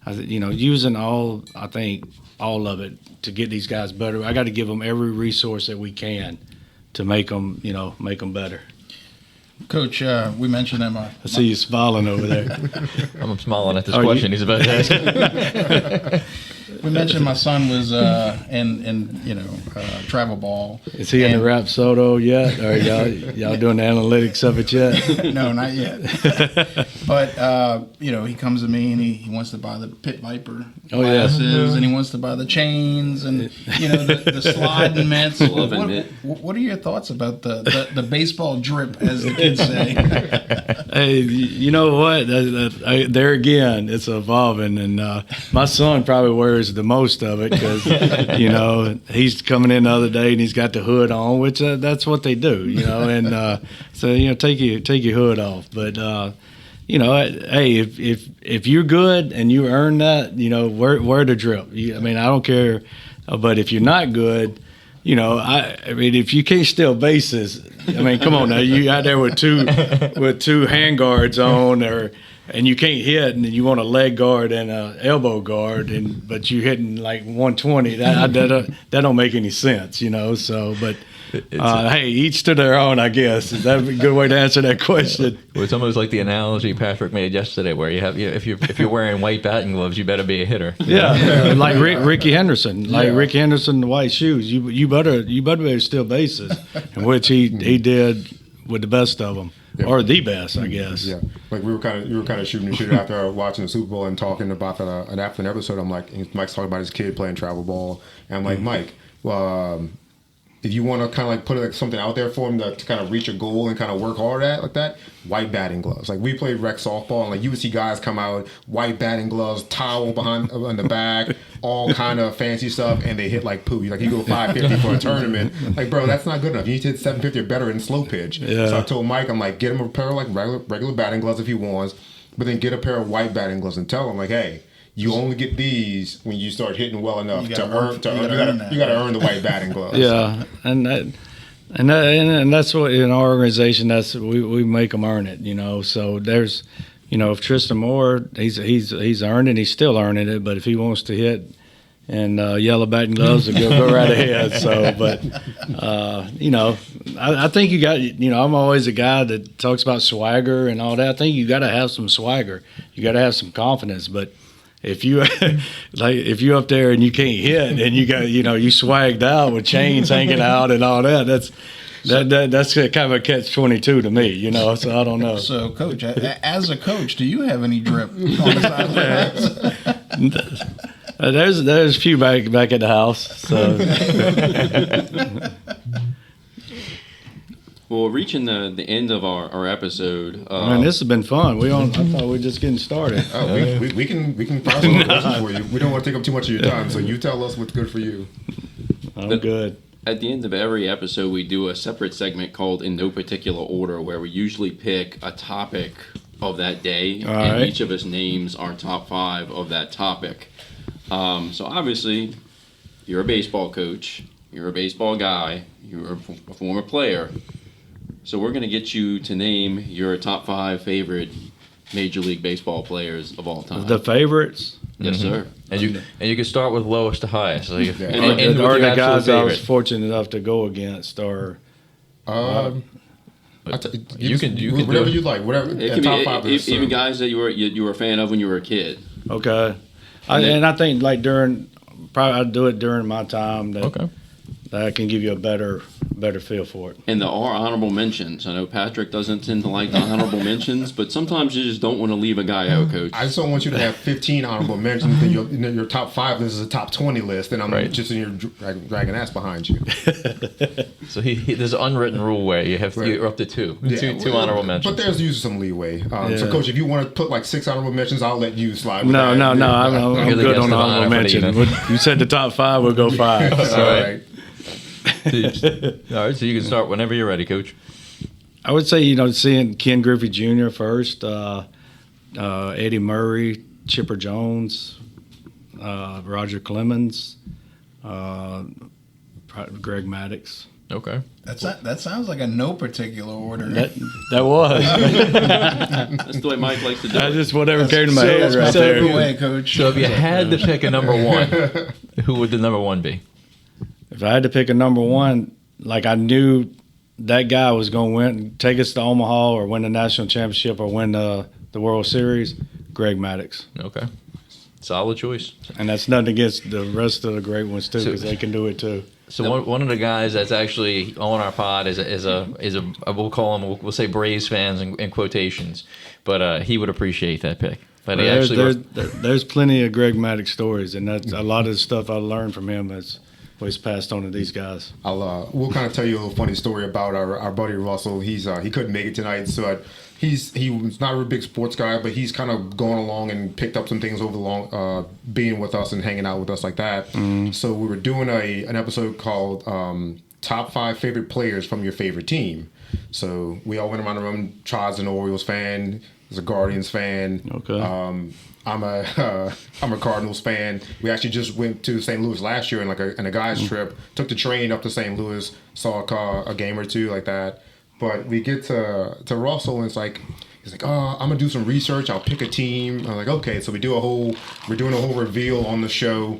[SPEAKER 3] using all of it to get these guys better. I got to give them every resource that we can to make them better.
[SPEAKER 5] Coach, we mentioned him.
[SPEAKER 3] I see you smiling over there.
[SPEAKER 1] I'm smiling at this question he's about to ask.
[SPEAKER 5] We mentioned my son was in travel ball.
[SPEAKER 3] Is he in the Rapsodo yet? Or y'all doing the analytics of it yet?
[SPEAKER 5] No, not yet. But he comes to me and he wants to buy the Pit Viper glasses and he wants to buy the chains and the sliding mitts. What are your thoughts about the baseball drip, as the kids say?
[SPEAKER 3] Hey, you know what? There again, it's evolving, and my son probably wears the most of it because he's coming in the other day and he's got the hood on, which that's what they do, and so take your hood off. But hey, if you're good and you earn that, wear the drip. I don't care, but if you're not good. If you can't steal bases, come on now. You out there with two hand guards on, and you can't hit, and you want a leg guard and a elbow guard, but you're hitting like 120. That don't make any sense, So, but hey, each to their own, I guess. Is that a good way to answer that question?
[SPEAKER 1] Well, it's almost like the analogy Patrick made yesterday, where you have if you're wearing white batting gloves, you better be a hitter.
[SPEAKER 3] Yeah. Like Ricky Henderson, Ricky Henderson, the white shoes. You better steal bases, in which he did with the best of them. Yeah. Or the best, I guess.
[SPEAKER 4] Yeah, like you were kind of shooting the shit after watching the Super Bowl and talking about an after an episode. I'm like, Mike's talking about his kid playing travel ball, and I'm like, Mike, if you want to kind of like put something out there for him to kind of reach a goal and kind of work hard at like that, white batting gloves. Like we played rec softball, and like you would see guys come out white batting gloves, towel behind on the back, all kind of fancy stuff, and they hit like poo. Like you go 550 for a tournament, like bro, that's not good enough. You need to hit 750 or better in slow pitch. Yeah. So I told Mike, I'm like, get him a pair of like regular batting gloves if he wants, but then get a pair of white batting gloves and tell him like, hey. You only get these when you start hitting well enough to earn. You got to earn the white batting gloves.
[SPEAKER 3] Yeah, and that's what in our organization. That's we make them earn it. So there's, if Tristan Moore, he's earned it. He's still earning it. But if he wants to hit and yellow batting gloves, go right ahead. So, but I think you got. I'm always a guy that talks about swagger and all that. I think you got to have some swagger. You got to have some confidence, but. If you if you're up there and you can't hit and you got you swagged out with chains hanging out and all that, that's kind of a catch-22 to me, So I don't know.
[SPEAKER 5] So, Coach, as a coach, do you have any drip on the sidelines?
[SPEAKER 3] There's a few back at the house. So.
[SPEAKER 2] Well, reaching the end of our episode.
[SPEAKER 3] Man, this has been fun. I thought we were just getting started.
[SPEAKER 4] We can find some questions for you. We don't want to take up too much of your time, so you tell us what's good for you.
[SPEAKER 3] I'm good.
[SPEAKER 2] At the end of every episode, we do a separate segment called In No Particular Order, where we usually pick a topic of that day,
[SPEAKER 3] All
[SPEAKER 2] and
[SPEAKER 3] right.
[SPEAKER 2] each of us names our top 5 of that topic. So obviously, you're a baseball coach, you're a baseball guy, you're a former player. So we're going to get you to name your top 5 favorite Major League Baseball players of all time.
[SPEAKER 3] The favorites
[SPEAKER 2] Yes, sir.
[SPEAKER 1] And you can start with lowest to highest. So you,
[SPEAKER 4] Yeah.
[SPEAKER 1] and with
[SPEAKER 3] are
[SPEAKER 1] your
[SPEAKER 3] the guys
[SPEAKER 1] absolute
[SPEAKER 3] I was
[SPEAKER 1] favorite.
[SPEAKER 3] fortunate enough to go against, or
[SPEAKER 1] You can do
[SPEAKER 4] whatever
[SPEAKER 1] it.
[SPEAKER 4] you like. Whatever.
[SPEAKER 2] It can
[SPEAKER 4] top
[SPEAKER 2] be
[SPEAKER 4] 5
[SPEAKER 2] even guys that you were a fan of when you were a kid.
[SPEAKER 3] okay. And I think like I'd do it during my time that I can give you a better feel for it.
[SPEAKER 2] And there are honorable mentions. I know Patrick doesn't tend to like the honorable mentions, but sometimes you just don't want to leave a guy out, Coach.
[SPEAKER 4] I just don't want you to have 15 honorable mentions. Then your top 5 list is a top 20 list, and I'm just in here dragging ass behind you.
[SPEAKER 1] So there's an unwritten rule where you're up to two honorable mentions.
[SPEAKER 4] But there's usually some leeway. So, Coach, if you want to put like 6 honorable mentions, I'll let you slide. With
[SPEAKER 3] No,
[SPEAKER 4] that.
[SPEAKER 3] I'm
[SPEAKER 1] You're the
[SPEAKER 3] good
[SPEAKER 1] guest
[SPEAKER 3] on the
[SPEAKER 1] of honor
[SPEAKER 3] honorable
[SPEAKER 1] for the
[SPEAKER 3] mention.
[SPEAKER 1] evening.
[SPEAKER 3] You said the top 5, we'll go 5.
[SPEAKER 4] All right.
[SPEAKER 1] All right, so you can start whenever you're ready, Coach.
[SPEAKER 3] I would say, seeing Ken Griffey Jr. first, Eddie Murray, Chipper Jones, Roger Clemens, Greg Maddox.
[SPEAKER 1] Okay.
[SPEAKER 5] That sounds like a no particular order.
[SPEAKER 3] That was.
[SPEAKER 2] That's the way Mike likes to do
[SPEAKER 3] That's
[SPEAKER 2] it.
[SPEAKER 3] just whatever came to my head right
[SPEAKER 5] Step
[SPEAKER 3] there.
[SPEAKER 5] away, Coach.
[SPEAKER 1] So if you had to pick a number one, who would the number one be?
[SPEAKER 3] If I had to pick a number one, like I knew that guy was going to take us to Omaha or win the national championship or win the World Series, Greg Maddox.
[SPEAKER 1] Okay. Solid choice.
[SPEAKER 3] And that's nothing against the rest of the great ones too,
[SPEAKER 1] So-
[SPEAKER 3] because they can do it too.
[SPEAKER 1] So one of the guys that's actually on our pod is a we'll call him, we'll say Braves fans in quotations, but he would appreciate that pick. But he
[SPEAKER 3] There's plenty of Greg Maddox stories, and that's a lot of the stuff I learned from him that's always passed on to these guys.
[SPEAKER 4] We'll kind of tell you a little funny story about our buddy Russell. He couldn't make it tonight, so he was not a real big sports guy, but he's kind of going along and picked up some things over the long being with us and hanging out with us like that. So we were doing an episode called Top 5 Favorite Players from Your Favorite Team. So we all went around the room. Chad's an Orioles fan. He's a Guardians fan.
[SPEAKER 3] Okay.
[SPEAKER 4] I'm a Cardinals fan. We actually just went to St. Louis last year in a guy's trip. Took the train up to St. Louis, saw a game or two like that. But we get to Russell and he's like, oh, I'm gonna do some research. I'll pick a team. I'm like, okay. So we're doing a whole reveal on the show.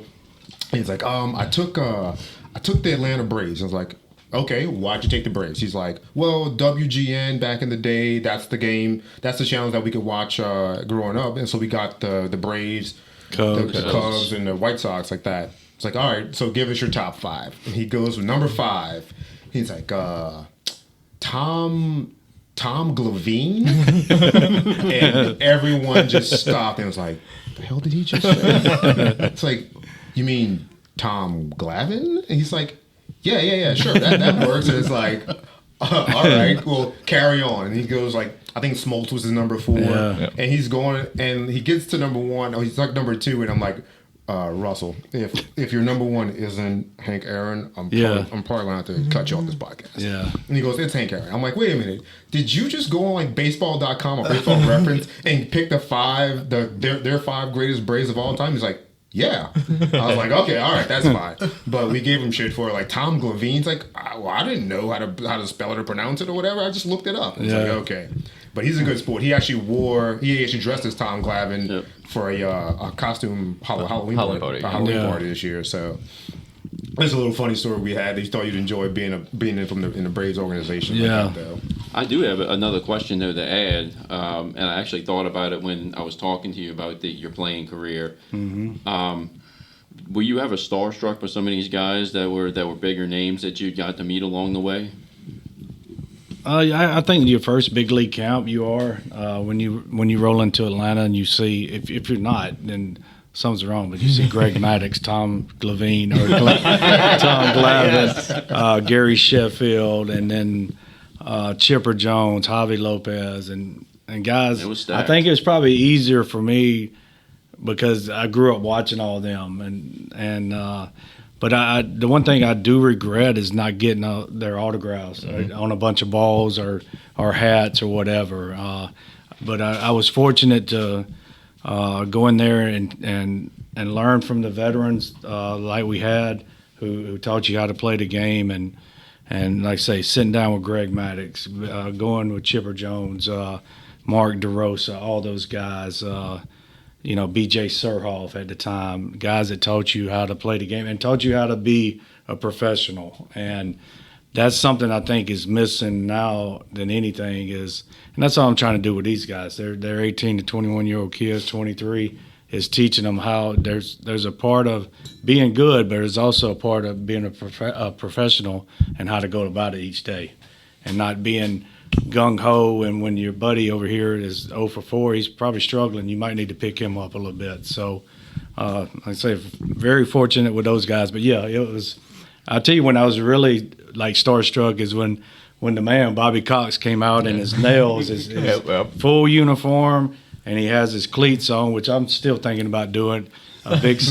[SPEAKER 4] And he's like, I took the Atlanta Braves. I was like, okay, why'd you take the Braves? He's like, well, WGN back in the day, that's the game, that's the channels that we could watch growing up, and so we got the Braves,
[SPEAKER 3] Cubs.
[SPEAKER 4] the Cubs, and the White Sox like that. It's like, all right, so give us your top 5, and he goes with number 5. He's like, Tom Glavine, and everyone just stopped and was like, the hell did he just say? It's like, you mean Tom Glavine? And he's like, yeah, sure, that works. And it's like, all right, well, carry on. And he goes like, I think Smoltz was his number 4, and he's going, and he gets to number 1. Oh, he's like number 2, and I'm like, Russell, if your number 1 isn't Hank Aaron, I'm probably gonna have to cut you off this podcast.
[SPEAKER 3] Yeah.
[SPEAKER 4] And he goes, it's Hank Aaron. I'm like, wait a minute, did you just go on like baseball.com or baseball reference and pick their 5 greatest Braves of all time? He's like, yeah. I was like, okay, all right, that's fine. But we gave him shit for it. Like Tom Glavine's like, I didn't know how to spell it or pronounce it or whatever. I just looked it up. It's like, okay. But he's a good sport. He actually dressed as Tom Glavine for a costume Halloween party this year. So it's a little funny story we had. He thought you'd enjoy being in the Braves organization.
[SPEAKER 3] Yeah.
[SPEAKER 4] Like that, though.
[SPEAKER 2] I do have another question though to add, and I actually thought about it when I was talking to you about your playing career. Were you ever starstruck with some of these guys that were bigger names that you got to meet along the way?
[SPEAKER 3] I think your first big league camp you are when you roll into Atlanta and you see, if you're not, then something's wrong, but you see Greg Maddox, Tom Glavine, or Tom Glavine, Gary Sheffield, and then Chipper Jones, Javi Lopez, and guys.
[SPEAKER 2] It was stacked.
[SPEAKER 3] I think it was probably easier for me because I grew up watching all of them, but the one thing I do regret is not getting their autographs on a bunch of balls or hats or whatever. But I was fortunate to go in there and learn from the veterans like we had, who taught you how to play the game, and like I say, sitting down with Greg Maddox, going with Chipper Jones, Mark DeRosa, all those guys, B.J. Surhoff at the time, guys that taught you how to play the game and taught you how to be a professional. And that's something I think is missing now than anything is, and that's all I'm trying to do with these guys. They're 18 to 21-year-old kids, 23, is teaching them how there's a part of being good, but there's also a part of being a professional and how to go about it each day and not being gung-ho. And when your buddy over here is 0 for 4, he's probably struggling. You might need to pick him up a little bit. So, like I say, very fortunate with those guys. But, yeah, it was – I'll tell you when I was really, like, starstruck is when the man, Bobby Cox, came out in his nails, his full uniform, and he has his cleats on, which I'm still thinking about doing, a big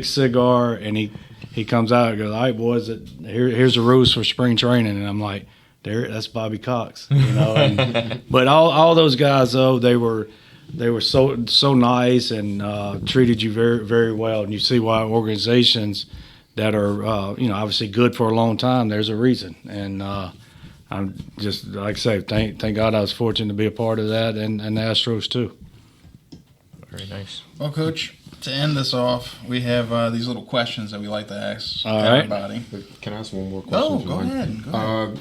[SPEAKER 3] cigar, and he comes out and goes, all right, boys, here's the rules for spring training. And I'm like, that's Bobby Cox, but all those guys, though, they were so nice and treated you very, very well. And you see why organizations that are obviously good for a long time, there's a reason. And I'm just, like I say, thank God I was fortunate to be a part of that, and the Astros too.
[SPEAKER 1] Very nice.
[SPEAKER 5] Well, Coach, to end this off, we have these little questions that we like to ask everybody.
[SPEAKER 4] Can I ask one more question?
[SPEAKER 5] Oh, go ahead.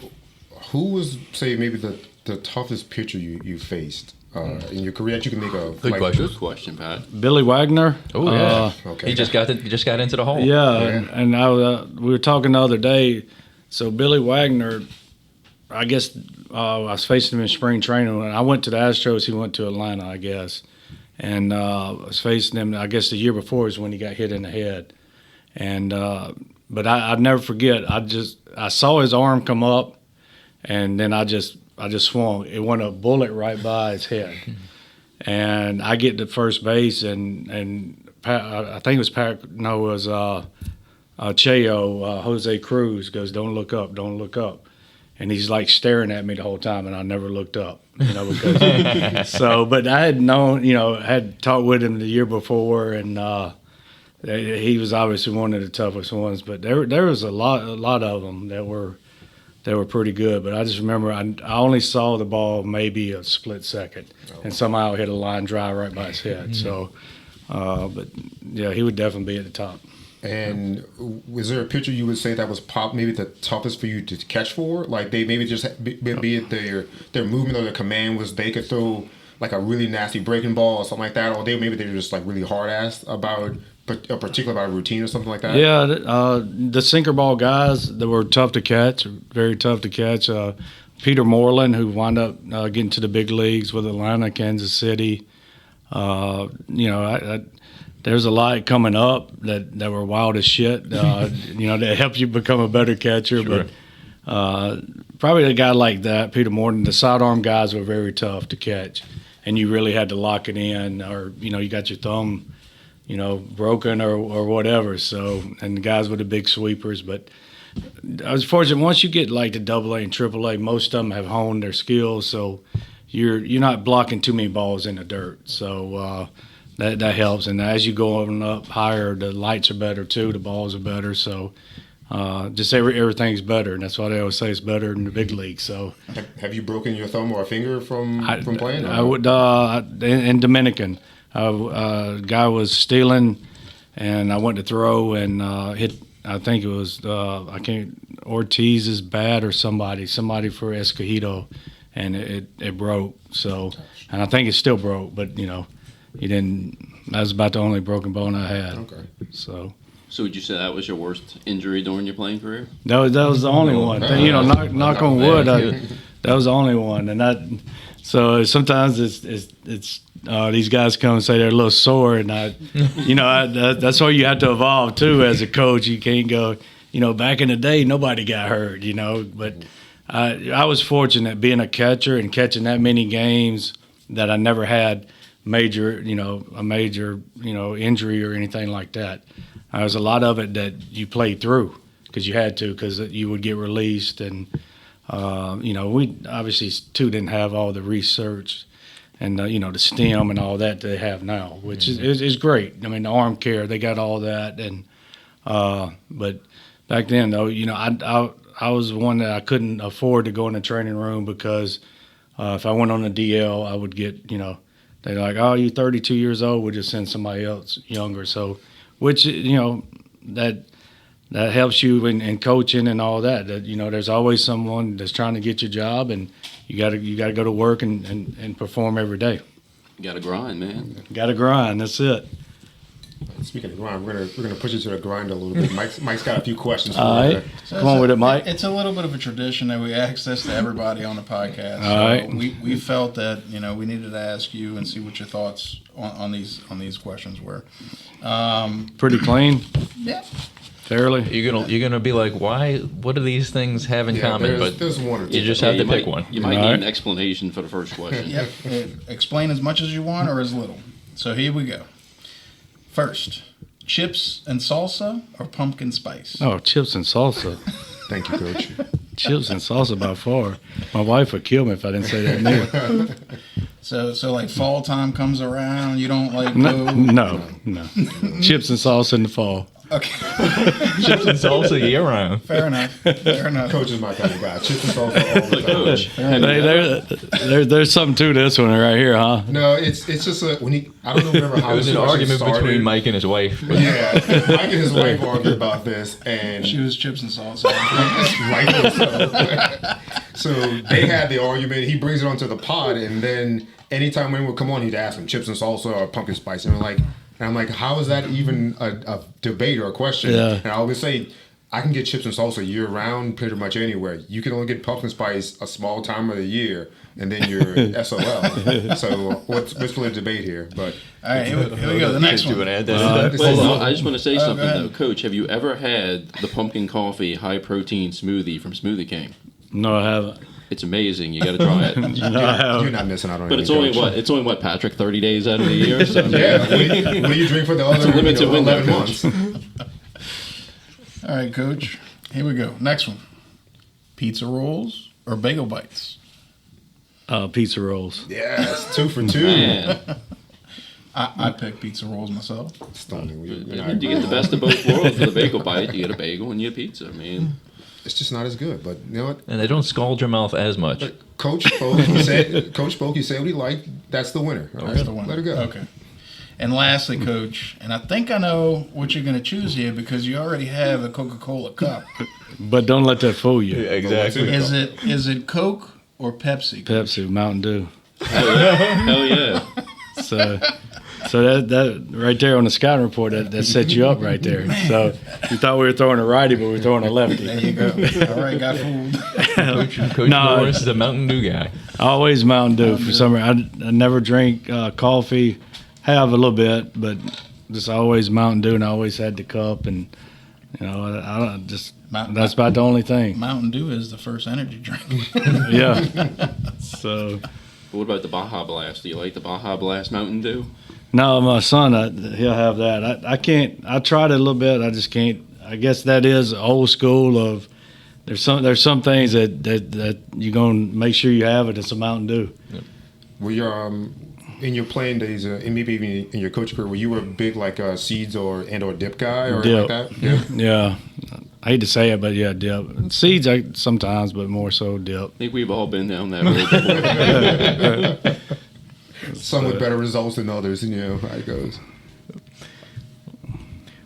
[SPEAKER 4] Who was, say, maybe the toughest pitcher you faced in your career that you can make a
[SPEAKER 1] good question?
[SPEAKER 2] Good question, Pat.
[SPEAKER 3] Billy Wagner.
[SPEAKER 1] Oh yeah,
[SPEAKER 4] okay.
[SPEAKER 1] He just got into the hole.
[SPEAKER 3] Yeah, and we were talking the other day. So Billy Wagner, I guess I was facing him in spring training. When I went to the Astros, he went to Atlanta, I guess. And I was facing him, I guess the year before is when he got hit in the head. And but I'd never forget. I saw his arm come up, and then I just swung. It went a bullet right by his head. And I get to first base, and I think it was Cheo, Jose Cruz goes, don't look up. And he's like staring at me the whole time, and I never looked up, because but I had known, had talked with him the year before, and he was obviously one of the toughest ones. But there was a lot of them that were pretty good. But I just remember I only saw the ball maybe a split second, and somehow it hit a line drive right by his head. Mm-hmm. So, but yeah, he would definitely be at the top.
[SPEAKER 4] And was there a pitcher you would say that was maybe the toughest for you to catch for? Like they maybe just be it their movement or their command was they could throw like a really nasty breaking ball or something like that, or maybe they were just like really hard assed about about a routine or something like that.
[SPEAKER 3] Yeah, the sinker ball guys that were tough to catch, very tough to catch. Peter Moreland, who wound up getting to the big leagues with Atlanta, Kansas City. There's a lot coming up that were wild as shit, that help you become a better catcher.
[SPEAKER 1] Sure.
[SPEAKER 3] But probably a guy like that, Peter Morton, the sidearm guys were very tough to catch. And you really had to lock it in, or, you got your thumb, broken or whatever. So, and the guys with the big sweepers. But I was fortunate, once you get like to AA and AAA, most of them have honed their skills. So you're not blocking too many balls in the dirt. So, that helps, and as you go on up higher, the lights are better too, the balls are better, so just everything's better, and that's why they always say it's better in the big league. So,
[SPEAKER 4] have you broken your thumb or a finger from playing?
[SPEAKER 3] I would in Dominican, a guy was stealing, and I went to throw and hit. I think it was Ortiz's bat or somebody for Escogido, and it broke. So, and I think it still broke, but he didn't. That was about the only broken bone I had.
[SPEAKER 4] Okay.
[SPEAKER 3] So
[SPEAKER 2] would you say that was your worst injury during your playing career?
[SPEAKER 3] That was the only one. Knock on wood. That was the only one, and so sometimes it's these guys come and say they're a little sore, and that's why you have to evolve too as a coach. You can't go. Back in the day, nobody got hurt. But I was fortunate being a catcher and catching that many games that I never had a major injury or anything like that. There was a lot of it that you played through because you had to, because you would get released, and we obviously too didn't have all the research the stem and all that they have now, which is great. I mean, the arm care, they got all that, and but back then though, I was one that I couldn't afford to go in the training room because if I went on a DL, I would get they're like, oh, you're 32 years old, we'll just send somebody else younger. So, which that helps you in coaching and all that. That there's always someone that's trying to get your job, and you gotta go to work and perform every day.
[SPEAKER 2] You got to grind, man.
[SPEAKER 3] Got to grind. That's it.
[SPEAKER 4] Speaking of grind, we're gonna push it to the grind a little bit. Mike's got a few questions.
[SPEAKER 3] All right, come on with it, Mike.
[SPEAKER 5] It's a little bit of a tradition that we ask this to everybody on the podcast.
[SPEAKER 3] All right.
[SPEAKER 5] We felt that we needed to ask you and see what your thoughts on these questions were.
[SPEAKER 3] Pretty clean.
[SPEAKER 5] Yeah.
[SPEAKER 3] Fairly.
[SPEAKER 1] You're gonna be like, why? What do these things have in common? But
[SPEAKER 4] there's one or two.
[SPEAKER 1] you just have to pick one.
[SPEAKER 2] You might
[SPEAKER 3] All
[SPEAKER 2] need
[SPEAKER 3] right.
[SPEAKER 2] an explanation for the first question.
[SPEAKER 5] Yep. Explain as much as you want or as little. So here we go. First, chips and salsa or pumpkin spice?
[SPEAKER 3] Oh, chips and salsa.
[SPEAKER 4] Thank you, Coach.
[SPEAKER 3] Chips and salsa by far. My wife would kill me if I didn't say that neither.
[SPEAKER 5] So like fall time comes around, you don't like
[SPEAKER 3] No,
[SPEAKER 5] go.
[SPEAKER 3] no. Chips and salsa in the fall.
[SPEAKER 5] Okay.
[SPEAKER 1] Chips and salsa year round.
[SPEAKER 5] Fair enough. Fair enough.
[SPEAKER 4] Coach is my kind of guy. Chips and salsa all the
[SPEAKER 2] But
[SPEAKER 4] time.
[SPEAKER 2] Coach,
[SPEAKER 3] There's something to this one right here, huh?
[SPEAKER 4] No, it's just I don't remember how
[SPEAKER 1] It was an
[SPEAKER 4] this
[SPEAKER 1] argument
[SPEAKER 4] started.
[SPEAKER 1] between Mike and his wife.
[SPEAKER 4] Yeah, Mike and his wife argued about this, and
[SPEAKER 5] She was chips and salsa.
[SPEAKER 4] rightfully so. So they had the argument. He brings it onto the pod, and then anytime anyone would come on, he'd ask him chips and salsa or pumpkin spice, and I'm like, how is that even a debate or a question?
[SPEAKER 3] Yeah.
[SPEAKER 4] And I always say, I can get chips and salsa year round, pretty much anywhere. You can only get pumpkin spice a small time of the year, and then you're SOL. So what's really the debate here? But
[SPEAKER 5] All right, here we go. The next one.
[SPEAKER 2] Wait, no, I just want to say something
[SPEAKER 5] go ahead.
[SPEAKER 2] though, Coach. Have you ever had the pumpkin coffee high protein smoothie from Smoothie King?
[SPEAKER 3] No, I haven't.
[SPEAKER 2] It's amazing. You got to try it.
[SPEAKER 3] No, I haven't.
[SPEAKER 4] you're not missing out on
[SPEAKER 2] But
[SPEAKER 4] anything.
[SPEAKER 2] it's only what, Patrick, 30 days out of the year. So
[SPEAKER 4] Yeah, what do you drink for the other
[SPEAKER 2] a limited window,
[SPEAKER 4] 11 months?
[SPEAKER 5] All right, Coach. Here we go. Next one. Pizza rolls or bagel bites?
[SPEAKER 3] Pizza rolls.
[SPEAKER 4] Yes, 2 for 2.
[SPEAKER 2] Man,
[SPEAKER 5] I pick pizza rolls myself.
[SPEAKER 2] you get the best of both worlds with a bagel bite. You get a bagel and you get pizza. I mean,
[SPEAKER 4] It's just not as good. But you know what?
[SPEAKER 1] And they don't scald your mouth as much.
[SPEAKER 4] Coach spoke. He said what he liked. That's the winner.
[SPEAKER 5] That's the one.
[SPEAKER 4] Let it go.
[SPEAKER 5] Okay. And lastly, Coach, and I think I know what you're going to choose here because you already have a Coca-Cola cup.
[SPEAKER 3] But don't let that fool you.
[SPEAKER 1] Exactly.
[SPEAKER 5] Is it Coke or Pepsi?
[SPEAKER 3] Pepsi, Mountain Dew.
[SPEAKER 2] hell yeah.
[SPEAKER 3] So that right there on the scouting report, that set you up right there. So you thought we were throwing a righty, but we were throwing a lefty.
[SPEAKER 5] There you go. All right, got fooled.
[SPEAKER 1] Coach
[SPEAKER 3] No.
[SPEAKER 1] Norris is a Mountain Dew guy.
[SPEAKER 3] Always Mountain Dew for some reason. I never drink coffee. Have a little bit, but just always Mountain Dew, and I always had the cup, and I don't just. That's about the only thing.
[SPEAKER 5] Mountain Dew is the first energy drink.
[SPEAKER 3] Yeah. So
[SPEAKER 2] What about the Baja Blast? Do you like the Baja Blast Mountain Dew?
[SPEAKER 3] no, my son, he'll have that. I can't. I tried it a little bit. I just can't. I guess that is old school. Of there's some things that you're gonna make sure you have it. It's a Mountain Dew.
[SPEAKER 4] Were you in your playing days, and maybe even in your coach career, were you a big seeds or dip guy or
[SPEAKER 3] Dip.
[SPEAKER 4] like that? Dip.
[SPEAKER 3] Yeah. I hate to say it, but yeah, dip. Seeds sometimes, but more so dip.
[SPEAKER 2] I think we've all been down that road before.
[SPEAKER 4] Some with better results than others, and you know how it goes.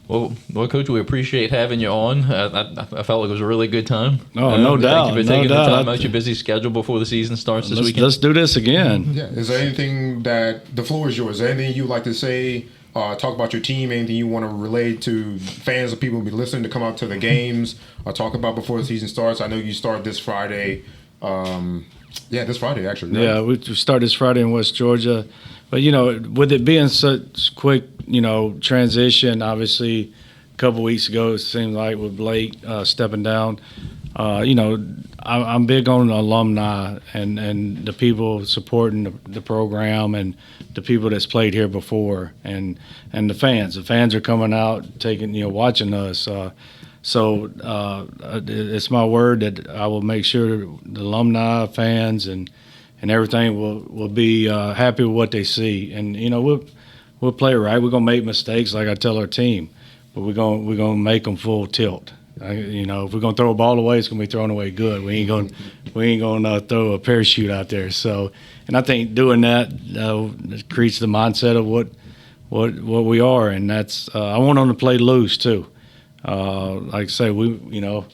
[SPEAKER 1] Well, Coach, we appreciate having you on. I felt like it was a really good time.
[SPEAKER 3] Oh, no doubt,
[SPEAKER 1] Thank you for
[SPEAKER 3] no
[SPEAKER 1] taking the
[SPEAKER 3] doubt.
[SPEAKER 1] time out your busy schedule before the season starts this weekend.
[SPEAKER 3] Let's do this again.
[SPEAKER 4] Yeah. Is there anything the floor is yours? Is there anything you'd like to say? Talk about your team. Anything you want to relate to fans or people who be listening to come out to the games? Or talk about before the season starts. I know you start this Friday. This Friday actually. Right?
[SPEAKER 3] Yeah, we start this Friday in West Georgia. But, with it being such quick, transition, obviously a couple weeks ago it seemed like with Blake stepping down, I'm big on alumni and the people supporting the program and the people that's played here before and the fans. The fans are coming out, watching us. So it's my word that I will make sure the alumni, fans, and and everything will be happy with what they see. And we'll play it right. We're gonna make mistakes, like I tell our team, but we're gonna make them full tilt. If we're gonna throw a ball away, it's gonna be thrown away good. We ain't gonna throw a parachute out there. So, and I think doing that creates the mindset of what we are, and that's I want them to play loose too. Like I say, we'll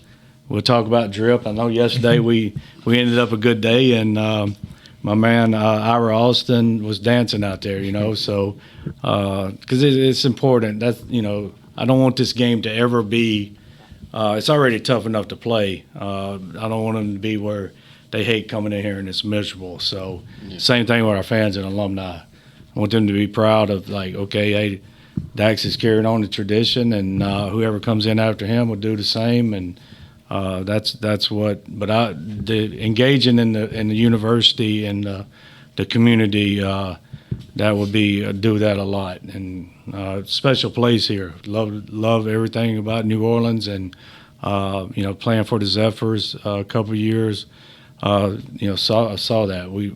[SPEAKER 3] talk about drip. I know yesterday we ended up a good day, and my man Ira Alston was dancing out there. So because it's important. That's I don't want this game to ever be. It's already tough enough to play. I don't want them to be where they hate coming in here and it's miserable. So same thing with our fans and alumni. I want them to be proud of hey, Dax is carrying on the tradition, and whoever comes in after him will do the same. And that's what. But engaging in the university and the community, that would be do that a lot. And special place here. Love everything about New Orleans, and playing for the Zephyrs a couple of years. Saw that we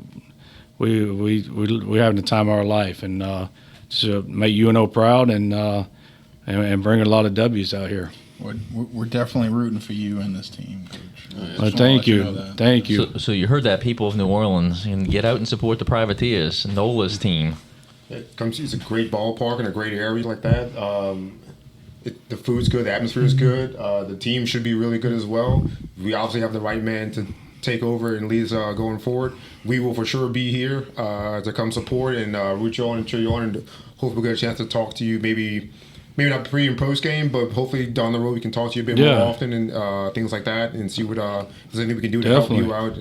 [SPEAKER 3] having the time of our life, and to make UNO proud and bring a lot of W's out here.
[SPEAKER 5] We're definitely rooting for you and this team, Coach.
[SPEAKER 3] Well, thank you.
[SPEAKER 1] So you heard that, people of New Orleans, and get out and support the Privateers, NOLA's team.
[SPEAKER 4] It's a great ballpark in a great area like that. The food's good, the atmosphere is good. The team should be really good as well. We obviously have the right man to take over and lead us going forward. We will for sure be here to come support and root you on and cheer you on, and hopefully we'll get a chance to talk to you maybe not pre and post game, but hopefully down the road we can talk to you a bit more often and things like that, and see what if there's anything we can do to help you out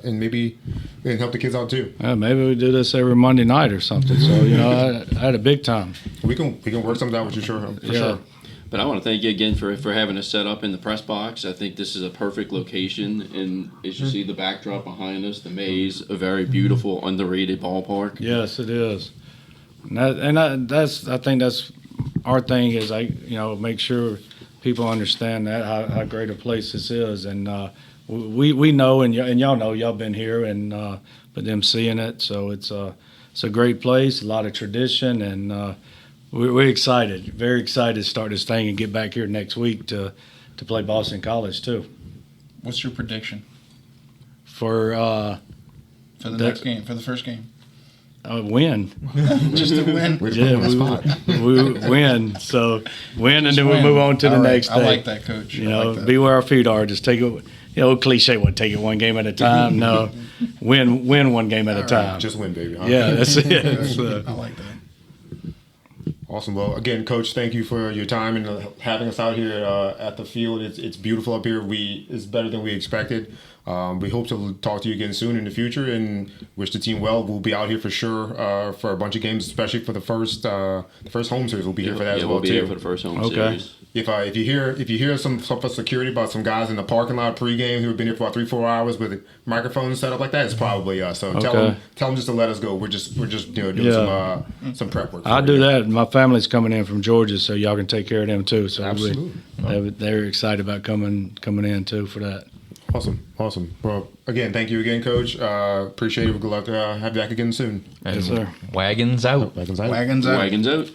[SPEAKER 4] and maybe help the kids out too.
[SPEAKER 3] Yeah, maybe we do this every Monday night or something. So I had a big time.
[SPEAKER 4] We can work something out with you, for sure.
[SPEAKER 2] But I want to thank you again for having us set up in the press box. I think this is a perfect location, and as you see the backdrop behind us, the maze, a very beautiful, underrated ballpark.
[SPEAKER 3] Yes, it is. I think that's our thing is make sure people understand that how great a place this is, and we know, and y'all know, y'all been here, and but them seeing it, so it's a great place, a lot of tradition, and we're excited, very excited to start this thing and get back here next week to play Boston College too.
[SPEAKER 5] What's your prediction
[SPEAKER 3] for
[SPEAKER 5] the next game, for the first game?
[SPEAKER 3] Win.
[SPEAKER 5] Just a win.
[SPEAKER 3] We win. So win, and then we move on to the next day.
[SPEAKER 5] I like that, Coach.
[SPEAKER 3] Be where our feet are. Just take it. Cliche would take it one game at a time. No, win one game at a time.
[SPEAKER 4] Just win, baby. Huh?
[SPEAKER 3] Yeah, that's it. So.
[SPEAKER 5] I like that.
[SPEAKER 4] Awesome. Well, again, Coach, thank you for your time and having us out here at the field. It's beautiful up here. It's better than we expected. We hope to talk to you again soon in the future, and wish the team well. We'll be out here for sure for a bunch of games, especially for the first home series. We'll be here for that as well
[SPEAKER 2] we'll be
[SPEAKER 4] too.
[SPEAKER 2] here for the first home series.
[SPEAKER 4] If you hear some security about some guys in the parking lot pregame who have been here for about 3-4 hours with a microphone set up like that, it's probably us. So tell them just to let us go. We're just doing some prep work.
[SPEAKER 3] I'll do that. My family's coming in from Georgia, so y'all can take care of them too. So
[SPEAKER 4] absolutely,
[SPEAKER 3] they're excited about coming in too for that.
[SPEAKER 4] Awesome. Well, again, thank you again, Coach. Appreciate it. We'd love to have you back again soon.
[SPEAKER 3] Yes, sir.
[SPEAKER 1] Wagons out.
[SPEAKER 5] Wagons out.
[SPEAKER 2] Wagons out.